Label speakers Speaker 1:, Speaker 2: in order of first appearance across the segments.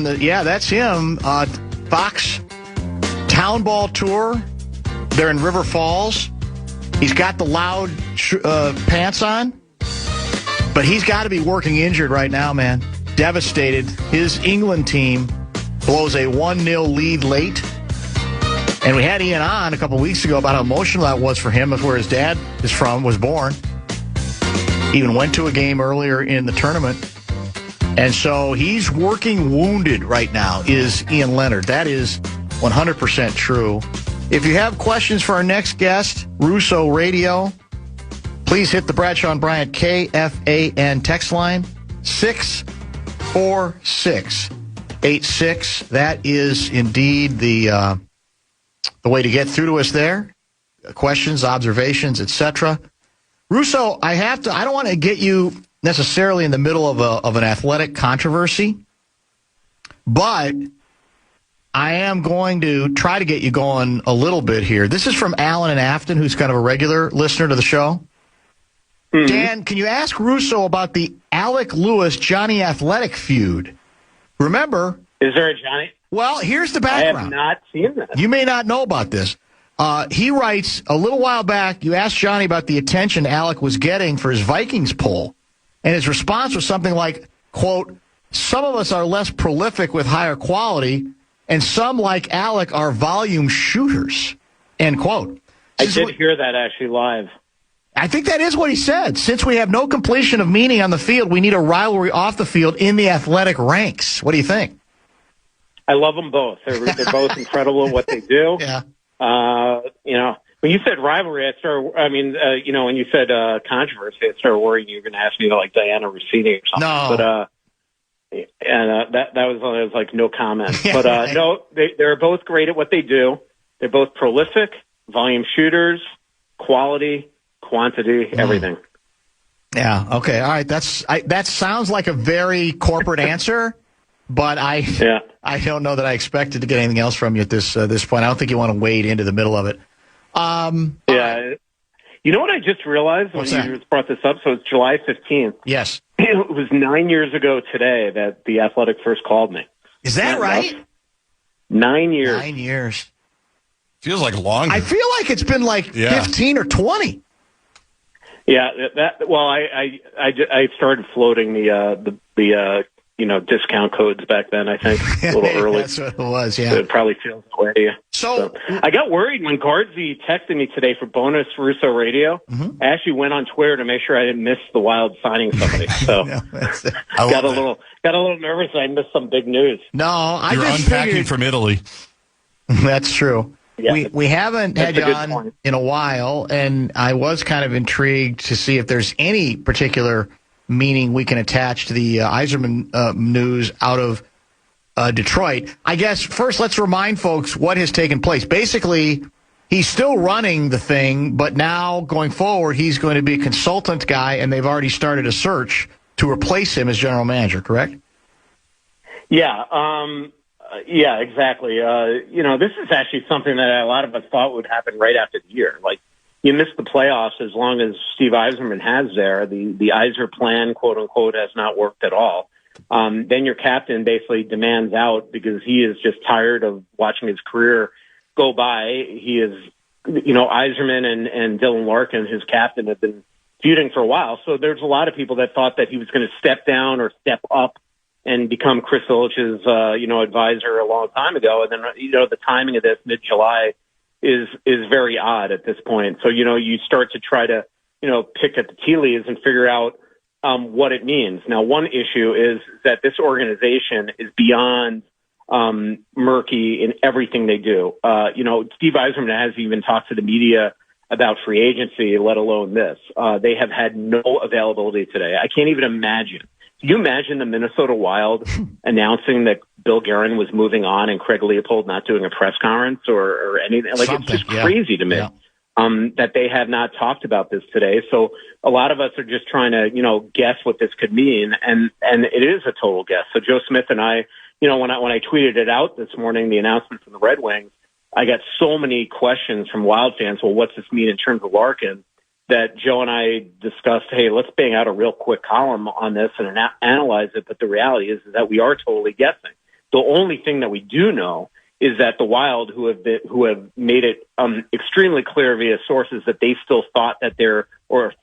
Speaker 1: that's him. Fox Town Ball Tour. They're in River Falls. He's got the loud pants on, but he's got to be working injured right now, man. Devastated. His England team blows a 1-0 lead late. And we had Ian on a couple weeks ago about how emotional that was for him. That's where his dad was born. Even went to a game earlier in the tournament. And so he's working wounded right now, is Ian Leonard. That is 100% true. If you have questions for our next guest, Russo Radio, please hit the Bradshaw and Bryant KFAN text line, 64686. That is indeed the way to get through to us there. Questions, observations, etc. Russo, I don't want to get you necessarily in the middle of an athletic controversy, but I am going to try to get you going a little bit here. This is from Alan in Afton, who's kind of a regular listener to the show. Mm-hmm. Dan, can you ask Russo about the Alec Lewis-Johnny Athletic feud? Remember?
Speaker 2: Is there a Johnny?
Speaker 1: Well, here's the background.
Speaker 2: I have not seen that.
Speaker 1: You may not know about this. He writes, a little while back, you asked Johnny about the attention Alec was getting for his Vikings poll, and his response was something like, quote, some of us are less prolific with higher quality, and some, like Alec, are volume shooters, end quote.
Speaker 2: I did hear that actually live.
Speaker 1: I think that is what he said. Since we have no completion of meaning on the field, we need a rivalry off the field in the athletic ranks. What do you think?
Speaker 2: I love them both. They're both incredible at what they do.
Speaker 1: Yeah.
Speaker 2: When you said rivalry, when you said controversy, I started worrying you were going to ask me like Diana Rossini or something.
Speaker 1: No.
Speaker 2: But that was like no comment. But no, they're both great at what they do. They're both prolific, volume shooters, quality, quantity, everything.
Speaker 1: Yeah. Okay. All right. That sounds like a very corporate answer, but I don't know that I expected to get anything else from you at this point. I don't think you want to wade into the middle of it.
Speaker 2: Yeah. You know what I just realized when you just brought this up? So it's July 15th.
Speaker 1: Yes.
Speaker 2: It was 9 years ago today that the Athletic first called me.
Speaker 1: Is that right?
Speaker 2: Enough? 9 years.
Speaker 1: 9 years.
Speaker 3: Feels like longer.
Speaker 1: I feel like it's been like 15 or 20.
Speaker 2: Yeah. I started floating the discount codes back then, I think, a little early.
Speaker 1: That's what it was, yeah.
Speaker 2: So it probably feels that way to you.
Speaker 1: So
Speaker 2: I got worried when Guardsy texted me today for bonus Russo Radio.
Speaker 1: Mm-hmm.
Speaker 2: I actually went on Twitter to make sure I didn't miss the Wild signing somebody. So got a little nervous that I missed some big news.
Speaker 1: No,
Speaker 3: You're unpacking from Italy.
Speaker 1: That's true.
Speaker 2: Yeah,
Speaker 1: we haven't had you on in a while, and I was kind of intrigued to see if there's any particular meaning we can attach to the Yzerman news out of Detroit. I guess first let's remind folks what has taken place. Basically, he's still running the thing, but now going forward, he's going to be a consultant guy, and they've already started a search to replace him as general manager, correct?
Speaker 2: Yeah. Yeah, exactly. This is actually something that a lot of us thought would happen right after the year. Like, you miss the playoffs as long as Steve Yzerman has there. The Yzer plan, quote unquote, has not worked at all. Then your captain basically demands out because he is just tired of watching his career go by. He is, Yzerman and Dylan Larkin, his captain, have been feuding for a while. So there's a lot of people that thought that he was going to step down or step up and become Chris Ilitch's, advisor a long time ago. And then, the timing of this mid-July is very odd at this point. So, you start to try to, pick at the tea leaves and figure out what it means. Now, one issue is that this organization is beyond murky in everything they do. Steve Yzerman has even talked to the media about free agency, let alone this. They have had no availability today. I can't even imagine. Can you imagine the Minnesota Wild announcing that Bill Guerin was moving on and Craig Leopold not doing a press conference or anything? Like, it's just crazy to me that they have not talked about this today. So a lot of us are just trying to, guess what this could mean. And it is a total guess. So Joe Smith and I, when I tweeted it out this morning, the announcement from the Red Wings, I got so many questions from Wild fans. Well, what's this mean in terms of Larkin? That Joe and I discussed, hey, let's bang out a real quick column on this and analyze it. But the reality is that we are totally guessing. The only thing that we do know is that the Wild, who have made it extremely clear via sources that they still thought that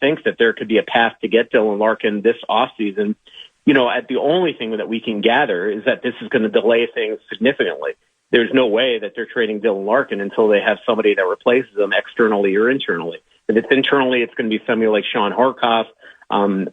Speaker 2: think that there could be a path to get Dylan Larkin this offseason. The only thing that we can gather is that this is going to delay things significantly. There's no way that they're trading Dylan Larkin until they have somebody that replaces him externally or internally. If it's internally, it's going to be somebody like Sean Harkoff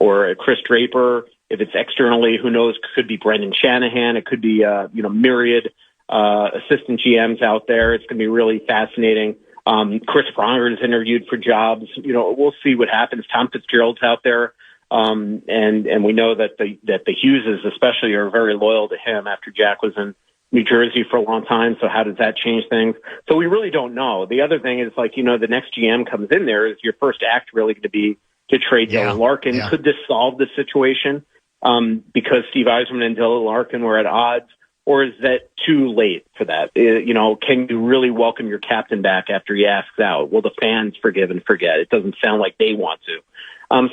Speaker 2: or Chris Draper. If it's externally, who knows? Could be Brendan Shanahan. It could be myriad assistant GMs out there. It's going to be really fascinating. Chris Pronger is interviewed for jobs. We'll see what happens. Tom Fitzgerald's out there. And we know that the Hugheses especially are very loyal to him after Jack was in New Jersey for a long time. So how does that change things? So we really don't know. The other thing is the next GM comes in there, is your first act really going to be to trade Dylan Larkin? Yeah. Could this solve the situation? Because Steve Yzerman and Dylan Larkin were at odds, or is that too late for that? Can you really welcome your captain back after he asks out? Will the fans forgive and forget? It doesn't sound like they want to.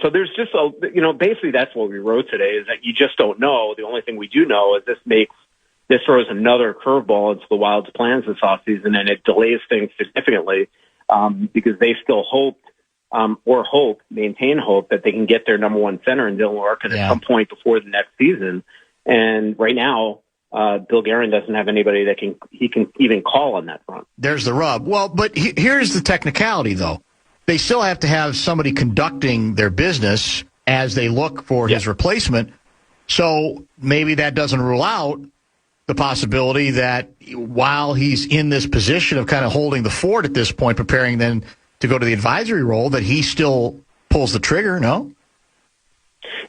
Speaker 2: So there's just basically that's what we wrote today, is that you just don't know. The only thing we do know is this throws another curveball into the Wild's plans this offseason, and it delays things significantly because they still maintain hope that they can get their number one center in Dylan Larkin at some point before the next season. And right now, Bill Guerin doesn't have anybody that he can even call on that front.
Speaker 1: There's the rub. Well, but here's the technicality, though. They still have to have somebody conducting their business as they look for his replacement. So maybe that doesn't rule out the possibility that while he's in this position of kind of holding the fort at this point, preparing then to go to the advisory role, that he still pulls the trigger, no?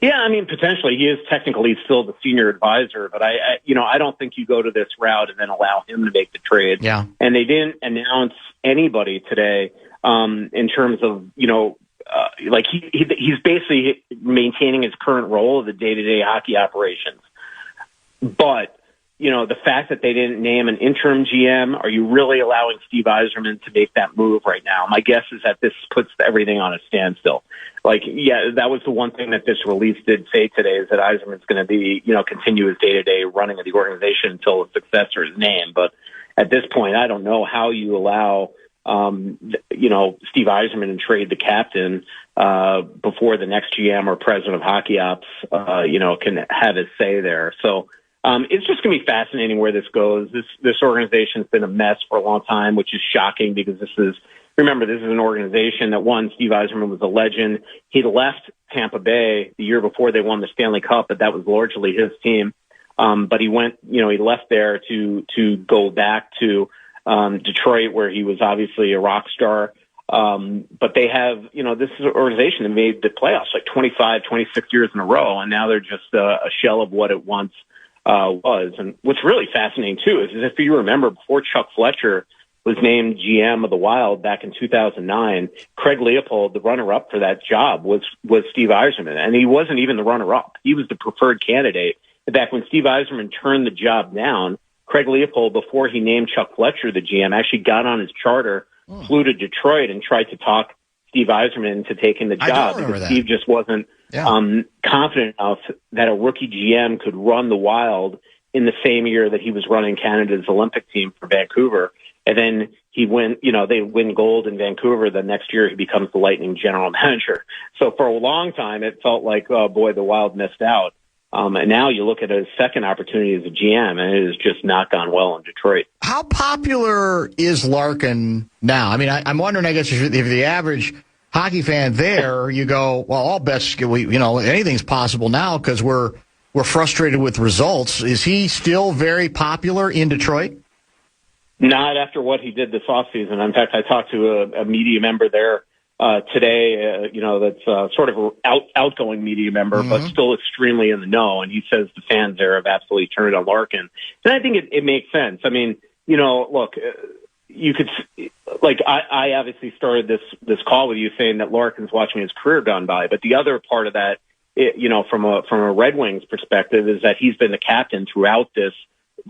Speaker 2: Yeah, I mean, potentially. He is technically still the senior advisor, but I don't think you go to this route and then allow him to make the trade.
Speaker 1: Yeah.
Speaker 2: And they didn't announce anybody today in terms of, he's basically maintaining his current role of the day-to-day hockey operations. But, the fact that they didn't name an interim GM, are you really allowing Steve Yzerman to make that move right now? My guess is that this puts everything on a standstill. That was the one thing that this release did say today, is that Yzerman's going to be, continue his day-to-day running of the organization until a successor is named. But at this point, I don't know how you allow, Steve Yzerman and trade the captain before the next GM or president of hockey ops, can have his say there. So it's just going to be fascinating where this goes. This organization's been a mess for a long time, which is shocking because this is an organization that Steve Yzerman was a legend. He left Tampa Bay the year before they won the Stanley Cup, but that was largely his team. But he went, he left there to go back to Detroit, where he was obviously a rock star. But they have, this is an organization that made the playoffs 25, 26 years in a row, and now they're just a shell of what it once was. And what's really fascinating, too, is if you remember, before Chuck Fletcher was named GM of the Wild back in 2009, Craig Leopold, the runner-up for that job, was Steve Yzerman. And he wasn't even the runner-up. He was the preferred candidate. In fact, when Steve Yzerman turned the job down, Craig Leopold, before he named Chuck Fletcher the GM, actually got on his charter, flew to Detroit, and tried to talk Steve Yzerman into taking the job because Steve just wasn't confident enough that a rookie GM could run the Wild in the same year that he was running Canada's Olympic team for Vancouver. And then they win gold in Vancouver. The next year he becomes the Lightning general manager. So for a long time, it felt like, oh boy, the Wild missed out. And now you look at his second opportunity as a GM, and it has just not gone well in Detroit.
Speaker 1: How popular is Larkin now? I mean, I'm wondering, I guess, if the average hockey fan there, you go, well, all bets, anything's possible now because we're frustrated with results. Is he still very popular in Detroit?
Speaker 2: Not after what he did this offseason. In fact, I talked to a media member there today, that's sort of an outgoing media member, but still extremely in the know. And he says the fans there have absolutely turned on Larkin. And I think it makes sense. I mean, look, you could, I obviously started this call with you saying that Larkin's watching his career gone by. But the other part of that, from a Red Wings perspective, is that he's been the captain throughout the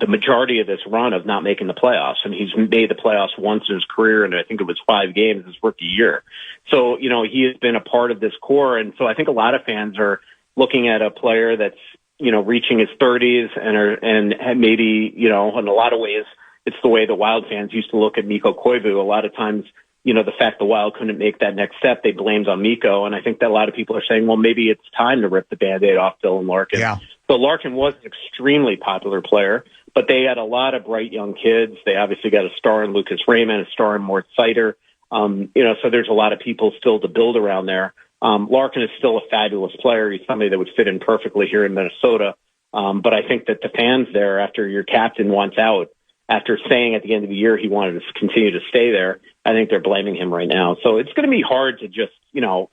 Speaker 2: majority of this run of not making the playoffs. And he's made the playoffs once in his career, and I think it was 5 games his rookie year. So, he has been a part of this core. And so I think a lot of fans are looking at a player that's, reaching his 30s and maybe, in a lot of ways, it's the way the Wild fans used to look at Mikko Koivu. A lot of times, the fact the Wild couldn't make that next step, they blamed on Mikko. And I think that a lot of people are saying, well, maybe it's time to rip the Band-Aid off Dylan Larkin.
Speaker 1: Yeah.
Speaker 2: So Larkin was an extremely popular player, but they had a lot of bright young kids. They obviously got a star in Lucas Raymond, a star in Mort Seider. So there's a lot of people still to build around there. Larkin is still a fabulous player. He's somebody that would fit in perfectly here in Minnesota. But I think that the fans there, after your captain wants out, after saying at the end of the year he wanted to continue to stay there, I think they're blaming him right now. So it's going to be hard to just,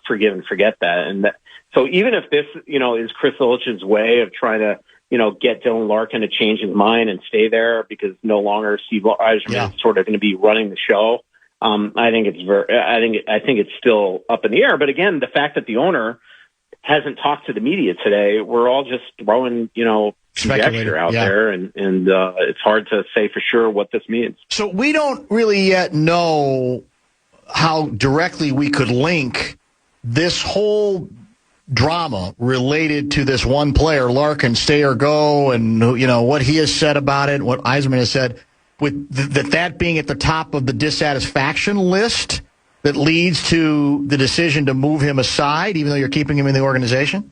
Speaker 2: forgive and forget that. And so even if this, is Chris Ilitch's way of trying to, get Dylan Larkin to change his mind and stay there because no longer Steve Yzerman is sort of going to be running the show, I think it's still up in the air. But again, the fact that the owner hasn't talked to the media today, we're all just throwing, conjecture out there, and it's hard to say for sure what this means.
Speaker 1: So we don't really yet know how directly we could link this whole drama related to this one player, Larkin, stay or go, and what he has said about it, what Yzerman has said, with that being at the top of the dissatisfaction list that leads to the decision to move him aside, even though you're keeping him in the organization?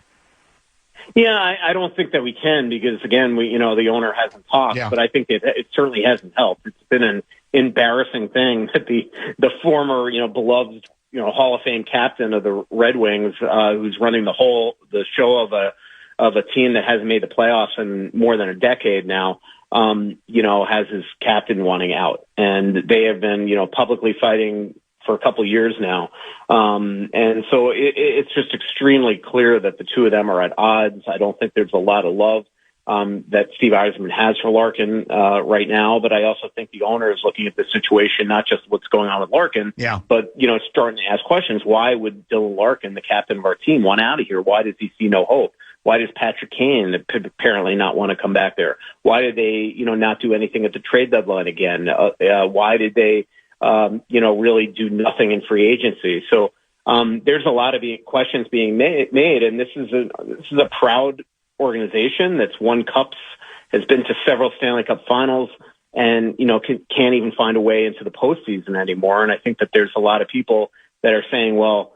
Speaker 2: Yeah, I don't think that we can because, again, the owner hasn't talked, but I think it certainly hasn't helped. It's been an embarrassing thing that the former, beloved, Hall of Fame captain of the Red Wings, who's running the show of a team that hasn't made the playoffs in more than a decade now, has his captain wanting out. And they have been, publicly fighting for a couple of years now. And so it's just extremely clear that the two of them are at odds. I don't think there's a lot of love that Steve Yzerman has for Larkin right now, but I also think the owner is looking at the situation, not just what's going on with Larkin, but, starting to ask questions. Why would Dylan Larkin, the captain of our team, want out of here? Why does he see no hope? Why does Patrick Kane apparently not want to come back there? Why did they, not do anything at the trade deadline again? Why did they, really do nothing in free agency? So there's a lot of questions being made, and this is a proud organization that's won cups, has been to several Stanley Cup finals, and can't even find a way into the postseason anymore. And I think that there's a lot of people that are saying, well,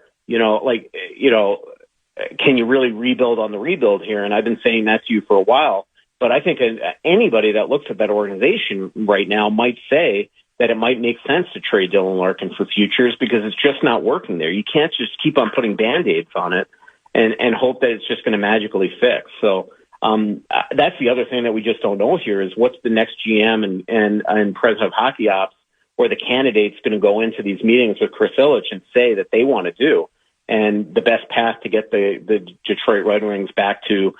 Speaker 2: can you really rebuild on the rebuild here? And I've been saying that to you for a while. But I think anybody that looks at that organization right now might say that it might make sense to trade Dylan Larkin for futures because it's just not working there. You can't just keep on putting Band-Aids on it and hope that it's just going to magically fix. So that's the other thing that we just don't know here is what's the next GM and president of hockey ops or the candidates going to go into these meetings with Chris Ilitch and say that they want to do. And the best path to get the Detroit Red Wings back to,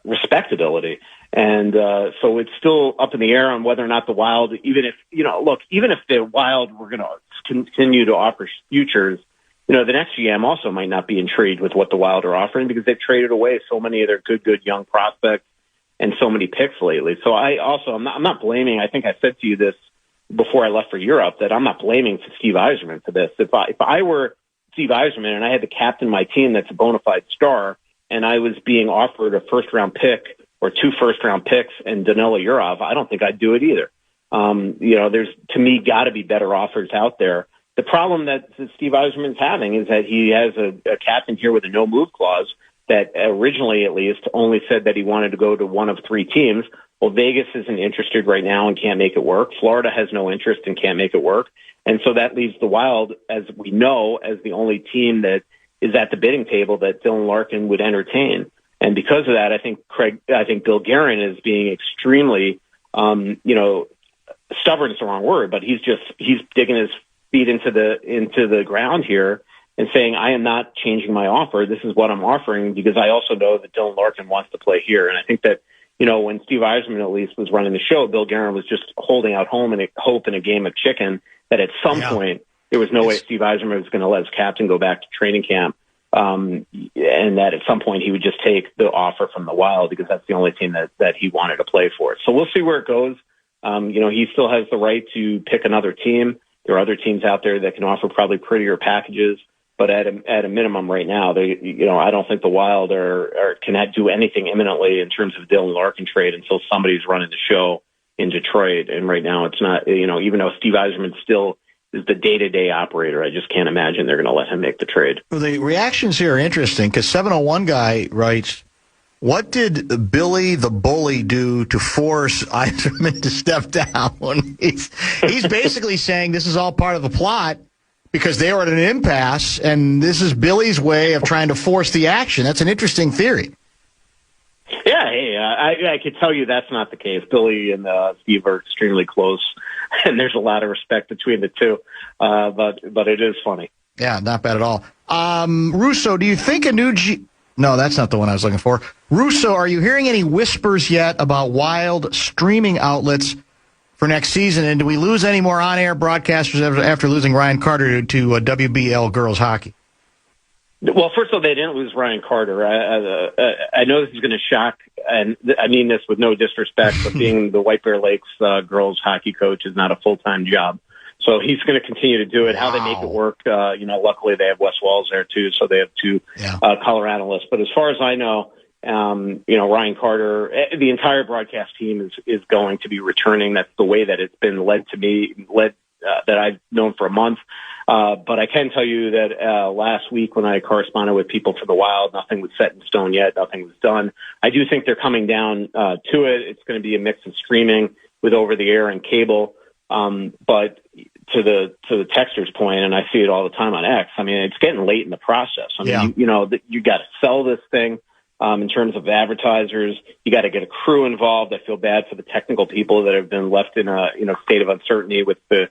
Speaker 2: respectability. And so it's still up in the air on whether or not the Wild, even if the Wild were going to continue to offer futures, the next GM also might not be intrigued with what the Wild are offering because they've traded away so many of their good young prospects and so many picks lately. So I'm not blaming. I think I said to you this before I left for Europe that I'm not blaming Steve Yzerman for this. If I were Steve Yzerman and I had the captain of my team that's a bona fide star and I was being offered a first-round pick or 2 first-round picks and Danila Yurov, I don't think I'd do it either. There's, to me, got to be better offers out there. The problem that Steve Yzerman's having is that he has a captain here with a no-move clause that originally, at least, only said that he wanted to go to one of 3 teams. Well, Vegas isn't interested right now and can't make it work. Florida has no interest and can't make it work. And so that leaves the Wild, as we know, as the only team that is at the bidding table that Dylan Larkin would entertain. And because of that, I think Bill Guerin is being extremely, stubborn is the wrong word, but he's digging his feet into the ground here and saying, I am not changing my offer. This is what I'm offering because I also know that Dylan Larkin wants to play here. And I think that, when Steve Yzerman at least was running the show, Bill Guerin was just holding out hope in a game of chicken that at some point there was no way Steve Yzerman was going to let his captain go back to training camp. And that at some point he would just take the offer from the Wild because that's the only team that he wanted to play for. So we'll see where it goes. He still has the right to pick another team. There are other teams out there that can offer probably prettier packages. But at a minimum right now, I don't think the Wild can do anything imminently in terms of Dylan Larkin trade until somebody's running the show in Detroit. And right now it's not, even though Steve Yzerman still is the day-to-day operator, I just can't imagine they're going to let him make the trade.
Speaker 1: Well, the reactions here are interesting because 701 guy writes, what did Billy the Bully do to force Yzerman to step down? He's basically saying this is all part of the plot because they were at an impasse, and this is Billy's way of trying to force the action. That's an interesting theory.
Speaker 2: Yeah, hey, I could tell you that's not the case. Billy and Steve are extremely close, and there's a lot of respect between the two. But it is funny.
Speaker 1: Yeah, not bad at all. Russo, do you think a new No, that's not the one I was looking for. Russo, are you hearing any whispers yet about Wild streaming outlets for next season? And do we lose any more on-air broadcasters after losing Ryan Carter to WBL girls hockey?
Speaker 2: Well, first of all, they didn't lose Ryan Carter. I know this is going to shock, and I mean this with no disrespect, but being the White Bear Lakes girls hockey coach is not a full-time job. So he's going to continue to do it. Wow. How they make it work, luckily they have Wes Walls there too, so they have two color analysts. But as far as I know, Ryan Carter, the entire broadcast team is going to be returning. That's the way that it's been led to me, that I've known for a month. But I can tell you that last week when I corresponded with people for the Wild, nothing was set in stone yet. Nothing was done. I do think they're coming down to it. It's going to be a mix of streaming with over-the-air and cable. But to the texter's point, and I see it all the time on X, I mean, it's getting late in the process. I mean, you got to sell this thing. In terms of advertisers, you got to get a crew involved. I feel bad for the technical people that have been left in a state of uncertainty with the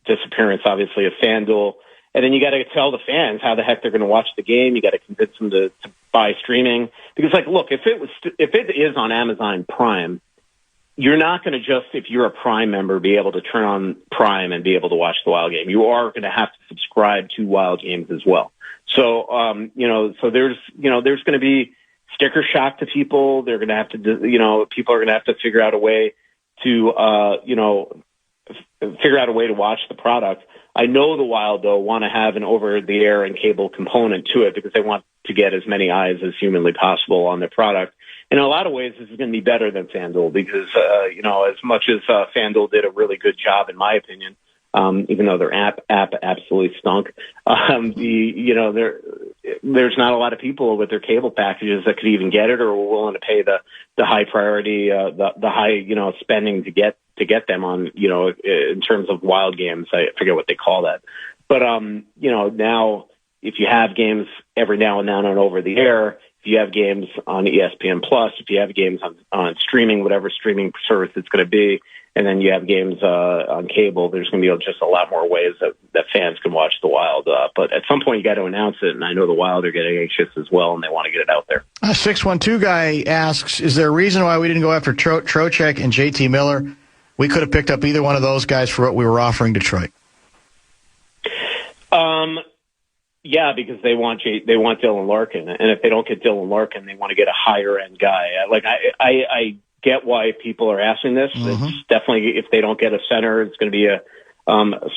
Speaker 2: disappearance, obviously, of FanDuel. And then you got to tell the fans how the heck they're going to watch the game. You got to convince them to buy streaming because, look, if it is on Amazon Prime, you're not going to just, if you're a Prime member, be able to turn on Prime and be able to watch the Wild game. You are going to have to subscribe to Wild games as well. So, so there's going to be sticker shock to people. They're going to have to, people are going to have to figure out a way to, watch the product. I know the Wild, though, want to have an over-the-air and cable component to it because they want to get as many eyes as humanly possible on their product. In a lot of ways, this is going to be better than FanDuel because, as much as FanDuel did a really good job, in my opinion, even though their app absolutely stunk, there's not a lot of people with their cable packages that could even get it or were willing to pay the high priority, the high, spending to get them on, in terms of Wild games. I forget what they call that. But, now if you have games every now and then on over the air, if you have games on ESPN Plus, if you have games on streaming, whatever streaming service it's going to be, and then you have games on cable, there's going to be just a lot more ways that fans can watch the Wild. But at some point, you got to announce it, and I know the Wild are getting anxious as well, and they want to get it out there.
Speaker 1: 612 guy asks, is there a reason why we didn't go after Trocheck and JT Miller? We could have picked up either one of those guys for what we were offering Detroit.
Speaker 2: Yeah, because they want Dylan Larkin, and if they don't get Dylan Larkin, they want to get a higher end guy. I get why people are asking this. Mm-hmm. It's definitely, if they don't get a center, it's going to be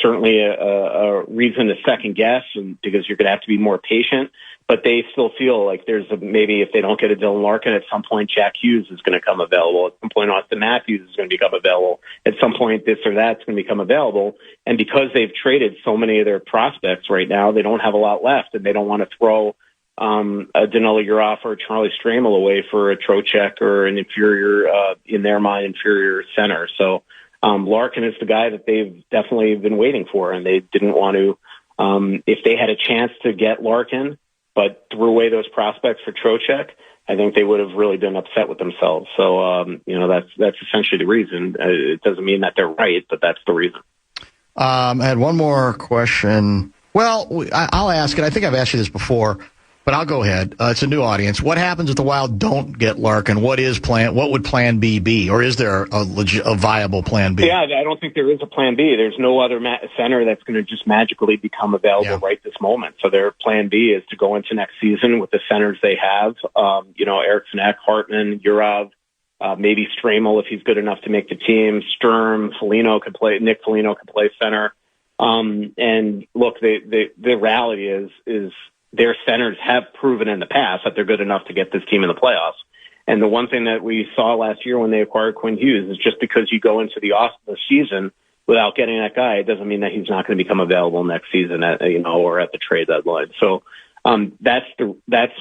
Speaker 2: certainly a reason to second guess, and because you're going to have to be more patient. But they still feel like maybe if they don't get a Dylan Larkin, at some point Jack Hughes is going to come available. At some point Austin Matthews is going to become available. At some point this or that's going to become available. And because they've traded so many of their prospects right now, they don't have a lot left, and they don't want to throw a Danilo Uraff or Charlie Stramel away for a Trocheck or an inferior, in their mind, inferior center. So Larkin is the guy that they've definitely been waiting for, and they didn't want to, if they had a chance to get Larkin, but threw away those prospects for Trocheck, I think they would have really been upset with themselves. So, that's essentially the reason. It doesn't mean that they're right, but that's the reason.
Speaker 1: I had one more question. Well, I'll ask it. I think I've asked you this before, but I'll go ahead. It's a new audience. What happens if the Wild don't get Larkin? What would Plan B be? Or is there a viable Plan B?
Speaker 2: Yeah, I don't think there is a Plan B. There's no other center that's going to just magically become available right this moment. So their Plan B is to go into next season with the centers they have. Eriksson Ek, Hartman, Urav, maybe Stramel if he's good enough to make the team. Sturm, Nick Foligno could play center. And look, the reality is their centers have proven in the past that they're good enough to get this team in the playoffs. And the one thing that we saw last year when they acquired Quinn Hughes is just because you go into the season without getting that guy, it doesn't mean that he's not going to become available next season or at the trade deadline. So that's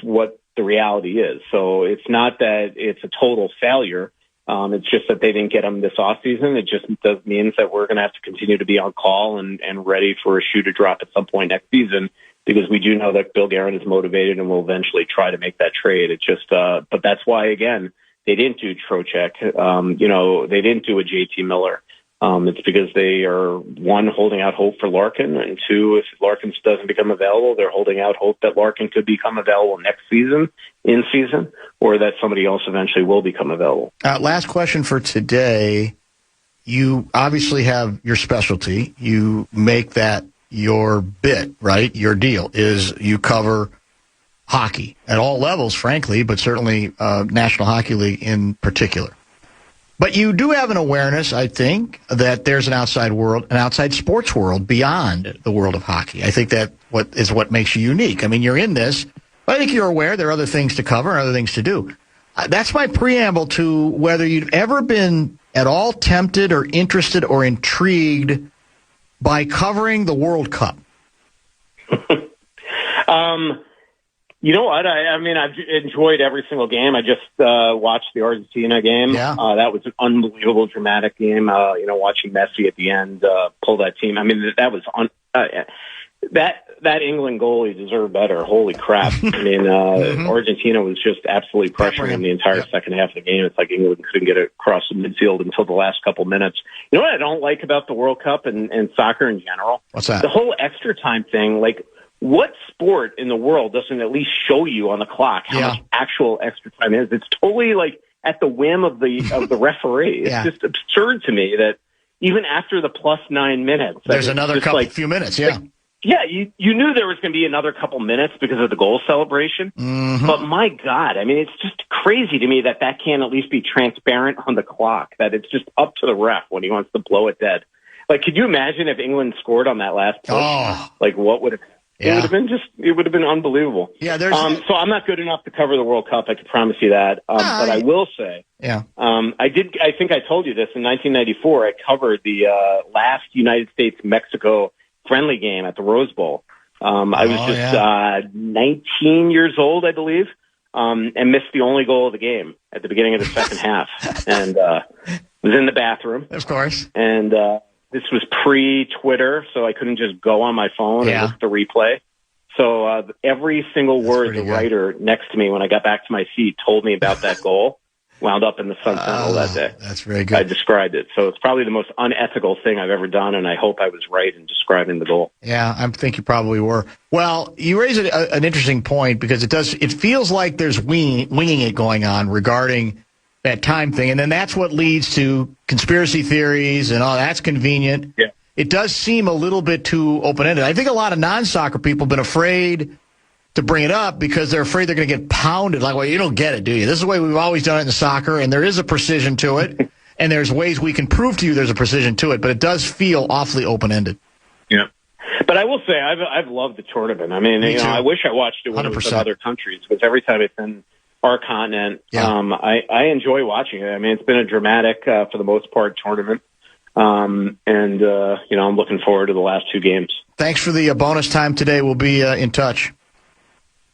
Speaker 2: what the reality is. So it's not that it's a total failure. It's just that they didn't get him this offseason. It just means that we're going to have to continue to be on call and ready for a shoe to drop at some point next season, because we do know that Bill Guerin is motivated and will eventually try to make that trade. It just, but that's why, again, they didn't do Trocheck. They didn't do a JT Miller. It's because they are, one, holding out hope for Larkin, and two, if Larkin doesn't become available, they're holding out hope that Larkin could become available next season, in season, or that somebody else eventually will become available.
Speaker 1: Last question for today. You obviously have your specialty. You make that your bit, right? Your deal is you cover hockey at all levels, frankly, but certainly National Hockey League in particular. But you do have an awareness, I think, that there's an outside world, an outside sports world beyond the world of hockey. I think that what makes you unique. I mean, you're in this, but I think you're aware there are other things to cover and other things to do. That's my preamble to whether you've ever been at all tempted or interested or intrigued by covering the World Cup.
Speaker 2: You know what? I mean, I've enjoyed every single game. I just watched the Argentina game.
Speaker 1: Yeah.
Speaker 2: That was an unbelievable, dramatic game. Watching Messi at the end pull that team. I mean, that was that England goalie deserved better. Holy crap! I mean, Argentina was just absolutely pressuring him the entire second half of the game. It's like England couldn't get across the midfield until the last couple minutes. You know what I don't like about the World Cup and soccer in general?
Speaker 1: What's that?
Speaker 2: The whole extra time thing. Like, what sport in the world doesn't at least show you on the clock how much actual extra time is? It's totally like at the whim of the referee. It's just absurd to me that even after the plus 9 minutes,
Speaker 1: there's another few minutes. Yeah.
Speaker 2: You knew there was going to be another couple minutes because of the goal celebration. Mm-hmm. But my God, I mean, it's just crazy to me that can't at least be transparent on the clock, that it's just up to the ref when he wants to blow it dead. Like, could you imagine if England scored on that last push?
Speaker 1: Oh.
Speaker 2: Like, what would it? It would have been unbelievable.
Speaker 1: Yeah,
Speaker 2: so I'm not good enough to cover the World Cup. I can promise you that. But I will say, I think I told you this in 1994. I covered the last United States-Mexico friendly game at the Rose Bowl. I was just 19 years old, I believe, and missed the only goal of the game at the beginning of the second half, and was in the bathroom,
Speaker 1: of course,
Speaker 2: and. This was pre-Twitter, so I couldn't just go on my phone and look at the replay. So every single word the writer next to me when I got back to my seat told me about that goal wound up in the Sun Sentinel that day.
Speaker 1: That's very good.
Speaker 2: I described it. So it's probably the most unethical thing I've ever done, and I hope I was right in describing the goal.
Speaker 1: Yeah, I think you probably were. Well, you raise an interesting point because it feels like there's winging it going on regarding that time thing, and then that's what leads to conspiracy theories and all. That's convenient.
Speaker 2: Yeah.
Speaker 1: It does seem a little bit too open-ended. I think a lot of non-soccer people have been afraid to bring it up because they're afraid they're going to get pounded. Like, well, you don't get it, do you? This is the way we've always done it in soccer, and there is a precision to it, and there's ways we can prove to you there's a precision to it, but it does feel awfully open-ended.
Speaker 2: Yeah. But I will say I've loved the tournament. I mean, I wish I watched it when it was in other countries, because every time it's in our continent, I enjoy watching it. I mean, it's been a dramatic, for the most part, tournament. I'm looking forward to the last two games.
Speaker 1: Thanks for the bonus time today. We'll be in touch.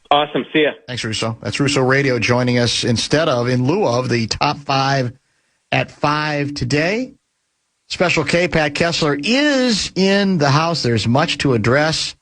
Speaker 2: Awesome. See ya.
Speaker 1: Thanks, Russo. That's Russo Radio joining us in lieu of the top 5 at 5 today. Special K, Pat Kessler, is in the house. There's much to address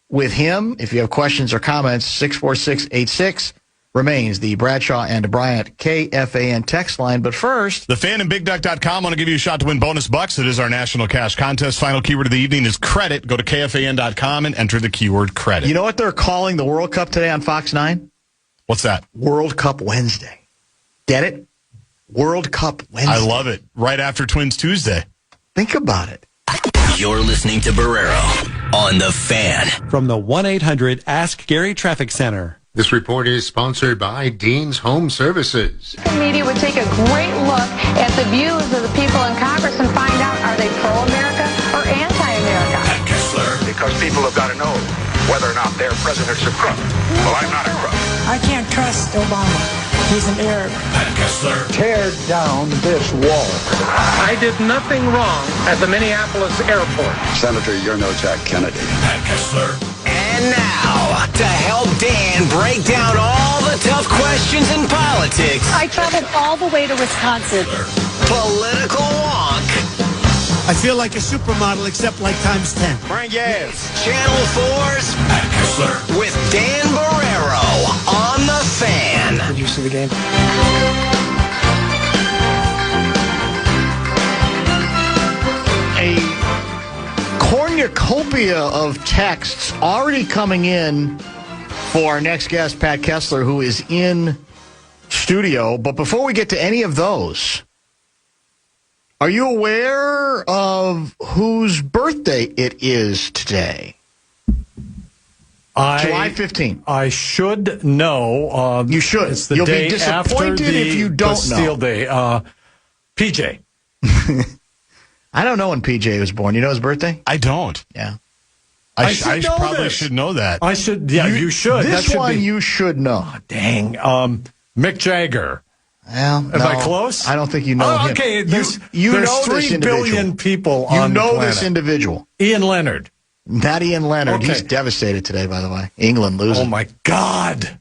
Speaker 1: with him. If you have questions or comments, 64686 remains the Bradshaw and Bryant KFAN text line. But first,
Speaker 3: the fan and BigDuck.com want to give you a shot to win bonus bucks. It is our national cash contest. Final keyword of the evening is credit. Go to KFAN.com and enter the keyword credit.
Speaker 1: You know what they're calling the World Cup today on Fox 9?
Speaker 3: What's that?
Speaker 1: World Cup Wednesday. Get it? World Cup Wednesday.
Speaker 3: I love it. Right after Twins Tuesday.
Speaker 1: Think about it.
Speaker 4: You're listening to Barrero on The Fan.
Speaker 5: From the 1-800-ASK-GARY Traffic Center.
Speaker 6: This report is sponsored by Dean's Home Services.
Speaker 7: The media would take a great look at the views of the people in Congress and find out, are they pro-America or anti-America?
Speaker 8: have got to know whether or not their president's a crook. Well, I'm not a crook.
Speaker 9: I can't trust Obama. He's an Arab.
Speaker 4: Pat Kessler.
Speaker 10: Tear down this wall.
Speaker 11: I did nothing wrong at the Minneapolis airport.
Speaker 10: Senator, you're no Jack Kennedy.
Speaker 4: Pat Kessler. And now, to help Dan break down all the tough questions in politics.
Speaker 7: I traveled all the way to Wisconsin.
Speaker 4: Political Wonk.
Speaker 12: I feel like a supermodel, except like times 10.
Speaker 3: Bring gas.
Speaker 4: Channel 4's Pat Kessler with Dan Barrero on the Fan.
Speaker 11: Did you see the game?
Speaker 1: A cornucopia of texts already coming in for our next guest, Pat Kessler, who is in studio. But before we get to any of those, are you aware of whose birthday it is today? July 15th.
Speaker 13: I should know.
Speaker 1: You should.
Speaker 13: It's the
Speaker 1: You'll
Speaker 13: day
Speaker 1: be disappointed
Speaker 13: after
Speaker 1: if you don't
Speaker 13: Bastille
Speaker 1: know.
Speaker 13: Day. PJ.
Speaker 1: I don't know when PJ was born. You know his birthday?
Speaker 3: I don't.
Speaker 1: Yeah.
Speaker 3: I
Speaker 13: probably
Speaker 3: this. Should know that.
Speaker 13: I should. Yeah, you should.
Speaker 1: This
Speaker 13: that should
Speaker 1: one
Speaker 13: be,
Speaker 1: you should know.
Speaker 13: Oh, dang. Mick Jagger.
Speaker 1: Well,
Speaker 13: Am I close?
Speaker 1: I don't think you know him.
Speaker 13: Okay,
Speaker 1: there's
Speaker 13: know
Speaker 1: 3
Speaker 13: billion people
Speaker 1: you
Speaker 13: on the
Speaker 1: know
Speaker 13: planet.
Speaker 1: this individual.
Speaker 13: Ian Leonard.
Speaker 1: Not Ian Leonard.
Speaker 13: Okay.
Speaker 1: He's devastated today, by the way. England losing.
Speaker 13: Oh, my God.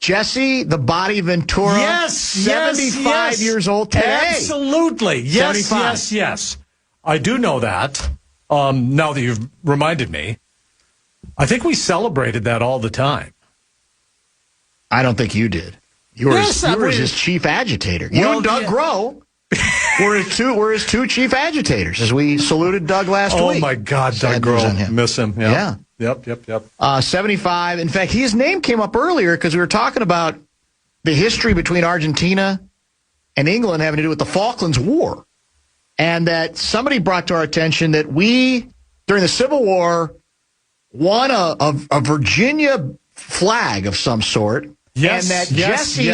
Speaker 1: Jesse, the Body Ventura.
Speaker 13: Yes,
Speaker 1: 75 years old today.
Speaker 13: Absolutely. Yes,
Speaker 1: 75.
Speaker 13: yes. I do know that. Now that you've reminded me. I think we celebrated that all the time.
Speaker 1: I don't think you did. You were his chief agitator. You and Doug Groh were his two chief agitators as we saluted Doug last week.
Speaker 13: Oh, my God, Doug Groh. Miss him.
Speaker 1: Yeah.
Speaker 13: Yep.
Speaker 1: 75. In fact, his name came up earlier because we were talking about the history between Argentina and England having to do with the Falklands War. And that somebody brought to our attention that we, during the Civil War, won a Virginia flag of some sort.
Speaker 13: Yes,
Speaker 1: and that Jesse,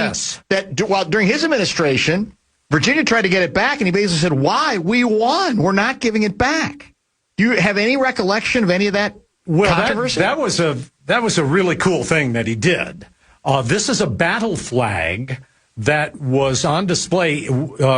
Speaker 1: that during his administration, Virginia tried to get it back, and he basically said, "Why? We won. We're not giving it back." Do you have any recollection of any of that controversy?
Speaker 13: That was a really cool thing that he did. This is a battle flag that was on display,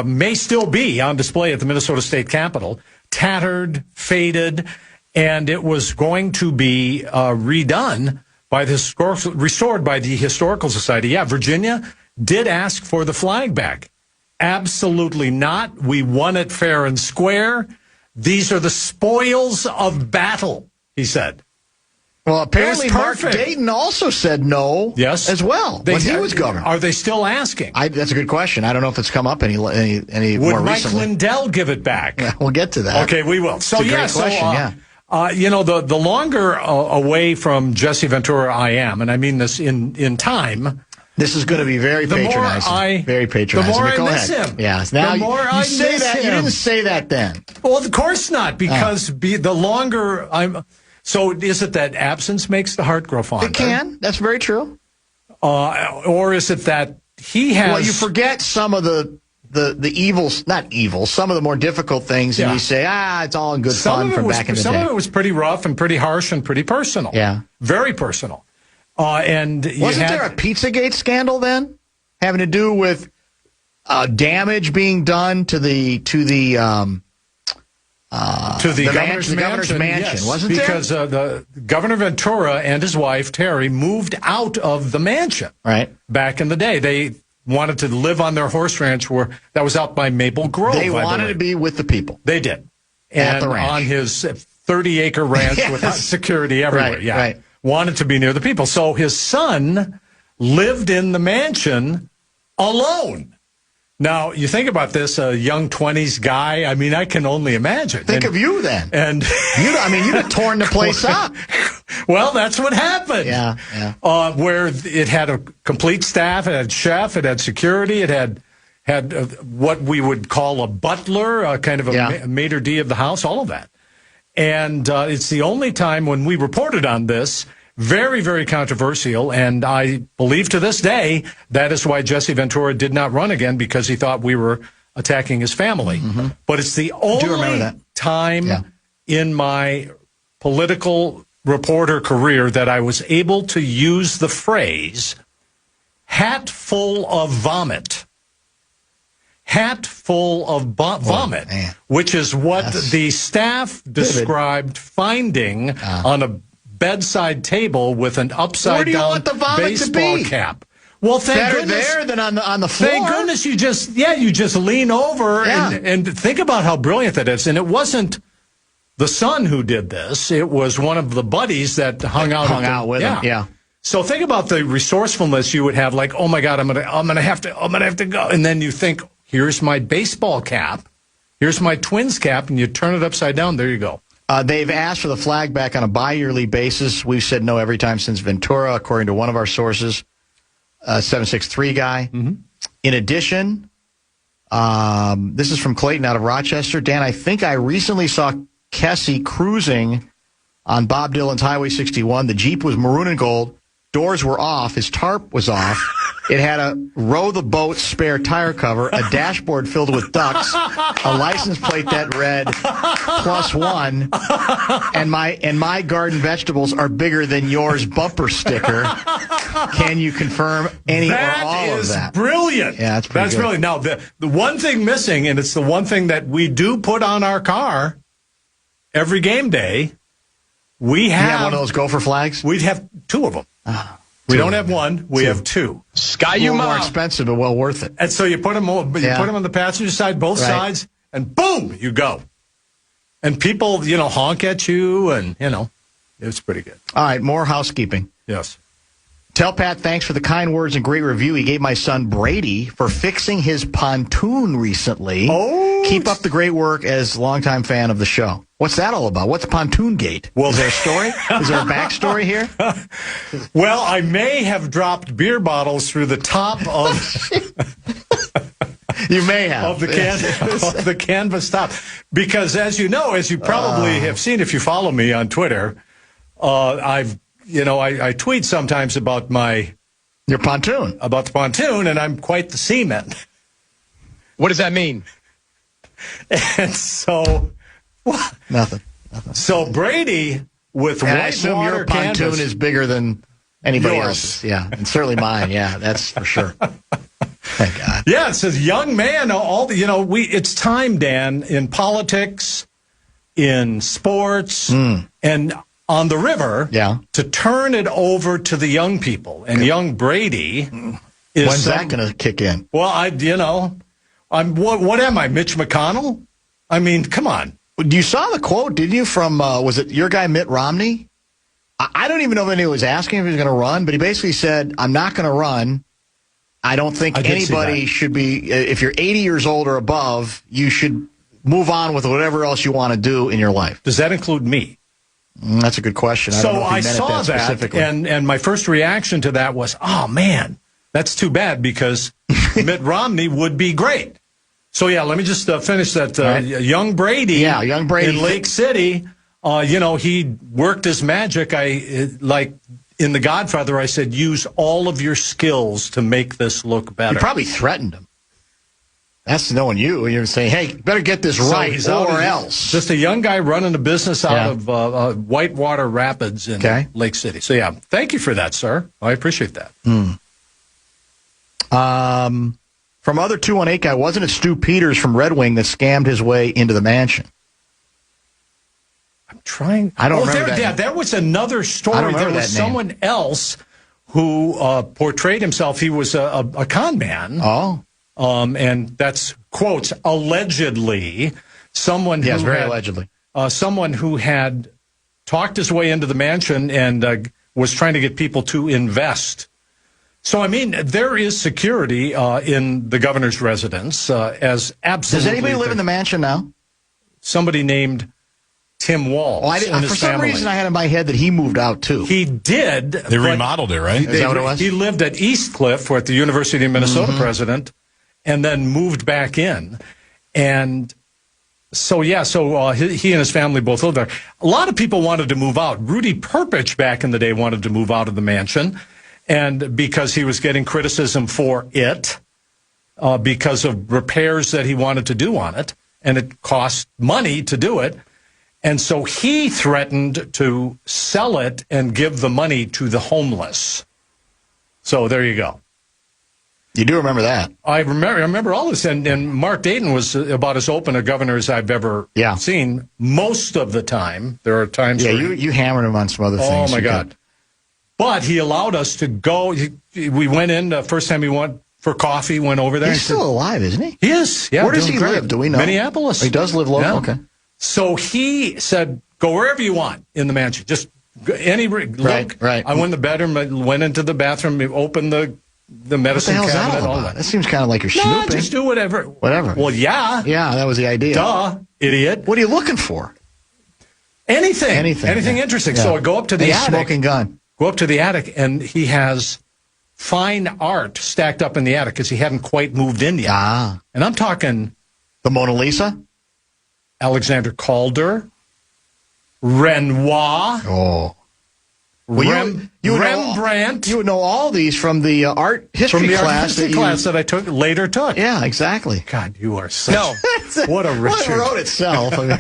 Speaker 13: may still be on display at the Minnesota State Capitol, tattered, faded, and it was going to be redone by restored by the Historical Society. Yeah, Virginia did ask for the flag back. Absolutely not. We won it fair and square. These are the spoils of battle, he said.
Speaker 1: Well, apparently Mark Dayton also said no as well when he was governor.
Speaker 13: Are they still asking?
Speaker 1: That's a good question. I don't know if it's come up any more recently.
Speaker 13: Would Mike Lindell give it back?
Speaker 1: Yeah, we'll get to that.
Speaker 13: Okay, we will. So,
Speaker 1: it's a great question,
Speaker 13: the longer away from Jesse Ventura I am, and I mean this in time.
Speaker 1: This is going to be very patronizing. Very patronizing.
Speaker 13: The more
Speaker 1: Go
Speaker 13: I miss
Speaker 1: ahead.
Speaker 13: him.
Speaker 1: Yeah. Now
Speaker 13: the more I
Speaker 1: say
Speaker 13: miss
Speaker 1: that.
Speaker 13: him.
Speaker 1: You didn't say that then.
Speaker 13: Well, of course not, because the longer I'm. So is it that absence makes the heart grow fonder?
Speaker 1: It can. That's very true.
Speaker 13: Or is it that he has?
Speaker 1: Well, you forget some of the evils, not evil, some of the more difficult things, and you say, it's all in good fun from back in the day.
Speaker 13: Some of it was pretty rough and pretty harsh and pretty personal.
Speaker 1: Yeah.
Speaker 13: Very personal. And
Speaker 1: wasn't there a Pizzagate scandal then, having to do with damage being done to the governor's mansion,
Speaker 13: yes,
Speaker 1: wasn't there?
Speaker 13: Because the Governor Ventura and his wife Terry moved out of the mansion.
Speaker 1: Right.
Speaker 13: Back in the day, they wanted to live on their horse ranch that was out by Maple Grove.
Speaker 1: They wanted to be with the people.
Speaker 13: They did.
Speaker 1: At the ranch.
Speaker 13: On his 30-acre ranch with security everywhere.
Speaker 1: Right,
Speaker 13: yeah.
Speaker 1: right.
Speaker 13: Wanted to be near the people. So his son lived in the mansion alone. Now, you think about this, a young 20s guy. I mean, I can only imagine.
Speaker 1: Think of you then.
Speaker 13: And
Speaker 1: you'd have torn the place up.
Speaker 13: Well, that's what happened.
Speaker 1: Yeah.
Speaker 13: Where it had a complete staff, it had chef, it had security, it had what we would call a butler, a kind of a maitre d' of the house, all of that. And it's the only time when we reported on this. Very, very controversial, and I believe to this day that is why Jesse Ventura did not run again, because he thought we were attacking his family. But it's the only time in my political reporter career that I was able to use the phrase hat full of vomit. Hat full of vomit, which is what the staff described finding on a bedside table with an upside-down baseball cap. Well, thank goodness.
Speaker 1: Better there than on the floor.
Speaker 13: Thank goodness you just lean over and think about how brilliant that is. And it wasn't the son who did this. It was one of the buddies that hung out with him. Yeah. So think about the resourcefulness you would have. Like, oh my God, I'm gonna have to go. And then you think, here's my baseball cap. Here's my Twins cap, and you turn it upside down. There you go.
Speaker 1: They've asked for the flag back on a bi-yearly basis. We've said no every time since Ventura, according to one of our sources, 763 guy. Mm-hmm. In addition, this is from Clayton out of Rochester. Dan, I think I recently saw Kessie cruising on Bob Dylan's Highway 61. The Jeep was maroon and gold. Doors were off. His tarp was off. It had a row the boat spare tire cover, a dashboard filled with ducks, a license plate that read +1, and my garden vegetables are bigger than yours bumper sticker. Can you confirm any or all of that?
Speaker 13: That is brilliant.
Speaker 1: Yeah, that's pretty good.
Speaker 13: Brilliant. Now, the one thing missing, and it's the one thing that we do put on our car every game day, we have
Speaker 1: one of those gopher flags?
Speaker 13: We'd have two of them. We don't have one. We have two.
Speaker 1: A little more expensive, but well worth it.
Speaker 13: And so you put them on the passenger side, both sides, and boom, you go. And people, honk at you, and, it's pretty good.
Speaker 1: All right, more housekeeping.
Speaker 13: Yes.
Speaker 1: Tell Pat thanks for the kind words and great review he gave my son Brady for fixing his pontoon recently.
Speaker 13: Oh.
Speaker 1: Keep up the great work as longtime fan of the show. What's that all about? What's Pontoon Gate? Well, is there a story? Is there a backstory here?
Speaker 13: Well, I may have dropped beer bottles through the top of...
Speaker 1: You may have.
Speaker 13: Of the canvas top. Because as you know, as you probably have seen if you follow me on Twitter, I tweet sometimes about
Speaker 1: your pontoon.
Speaker 13: About the pontoon, and I'm quite the seaman.
Speaker 14: What does that mean?
Speaker 13: And so...
Speaker 1: Nothing.
Speaker 13: So Brady with white
Speaker 1: I assume
Speaker 13: water
Speaker 1: your pontoon
Speaker 13: canvas
Speaker 1: is bigger than anybody else's. Yeah, and certainly mine. Yeah, that's for sure. Thank God.
Speaker 13: Yeah, it says young man. It's time, Dan, in politics, in sports, and on the river, to turn it over to the young people. And young Brady is.
Speaker 1: When's that going to kick in?
Speaker 13: Well, what am I, Mitch McConnell? I mean, come on.
Speaker 1: You saw the quote, didn't you, from, was it your guy Mitt Romney? I don't even know if anyone was asking if he was going to run, but he basically said, I'm not going to run. I don't think anybody should be, if you're 80 years old or above, you should move on with whatever else you want to do in your life.
Speaker 13: Does that include me?
Speaker 1: That's a good question. I don't know if he meant
Speaker 13: saw
Speaker 1: that specifically.
Speaker 13: and my first reaction to that was, oh, man, that's too bad because Mitt Romney would be great. So, let me just finish that. Young Brady, in Lake City, he worked his magic. Like in The Godfather, I said, use all of your skills to make this look better.
Speaker 1: You probably threatened him. That's knowing you. You're saying, hey, better get this right or else.
Speaker 13: Just a young guy running a business out of Whitewater Rapids in Lake City. So, thank you for that, sir. I appreciate that.
Speaker 1: From other 218 guy, wasn't it Stu Peters from Red Wing that scammed his way into the mansion?
Speaker 13: I'm trying.
Speaker 1: I don't remember that.
Speaker 13: Yeah, there was another story. There was someone else who portrayed himself. He was a con man.
Speaker 1: Oh.
Speaker 13: And that's, quotes, allegedly, someone who
Speaker 1: very allegedly.
Speaker 13: Someone who had talked his way into the mansion and was trying to get people to invest. So, I mean, there is security in the governor's residence, as absolutely.
Speaker 1: Does anybody live in the mansion now?
Speaker 13: Somebody named Tim Walls.
Speaker 1: For some reason, I had in my head that he moved out, too.
Speaker 13: He did.
Speaker 3: They remodeled it, right?
Speaker 1: Is that what it was?
Speaker 13: He lived at East Cliff, at the University of Minnesota president, and then moved back in. And so, he and his family both lived there. A lot of people wanted to move out. Rudy Perpich, back in the day, wanted to move out of the mansion. And because he was getting criticism for it, because of repairs that he wanted to do on it, and it cost money to do it. And so he threatened to sell it and give the money to the homeless. So there you go.
Speaker 1: You do remember that?
Speaker 13: I remember all this. And Mark Dayton was about as open a governor as I've ever seen. Most of the time. There are times where
Speaker 1: you hammered him on some other things.
Speaker 13: Oh, my God. But he allowed us to go. We went in the first time he went for coffee, went over there.
Speaker 1: He's still alive, isn't he?
Speaker 13: He is. Yeah.
Speaker 1: Where does he live? Do we know?
Speaker 13: Minneapolis.
Speaker 1: He does live local?
Speaker 13: Yeah.
Speaker 1: Okay.
Speaker 13: So he said, go wherever you want in the mansion. Just any look.
Speaker 1: Right.
Speaker 13: I went in the bedroom, I went into the bathroom, opened the medicine
Speaker 1: what the hell's
Speaker 13: cabinet.
Speaker 1: that all about? That seems kind of like you're snooping.
Speaker 13: No, just do whatever.
Speaker 1: Whatever.
Speaker 13: Well, yeah.
Speaker 1: Yeah, that was the idea.
Speaker 13: Duh, idiot.
Speaker 1: What are you looking for?
Speaker 13: Anything interesting.
Speaker 1: Yeah.
Speaker 13: So I go up to the attic.
Speaker 1: Smoking gun.
Speaker 13: Go up to the attic, and he has fine art stacked up in the attic because he hadn't quite moved in yet.
Speaker 1: Ah.
Speaker 13: And I'm talking
Speaker 1: the Mona Lisa?
Speaker 13: Alexander Calder, Renoir.
Speaker 1: Oh. Well,
Speaker 13: Rembrandt.
Speaker 1: You would know all these from the art history class
Speaker 13: that I later took.
Speaker 1: Yeah, exactly.
Speaker 13: God, you are such... What a Richard.
Speaker 1: Well, it wrote itself. I mean,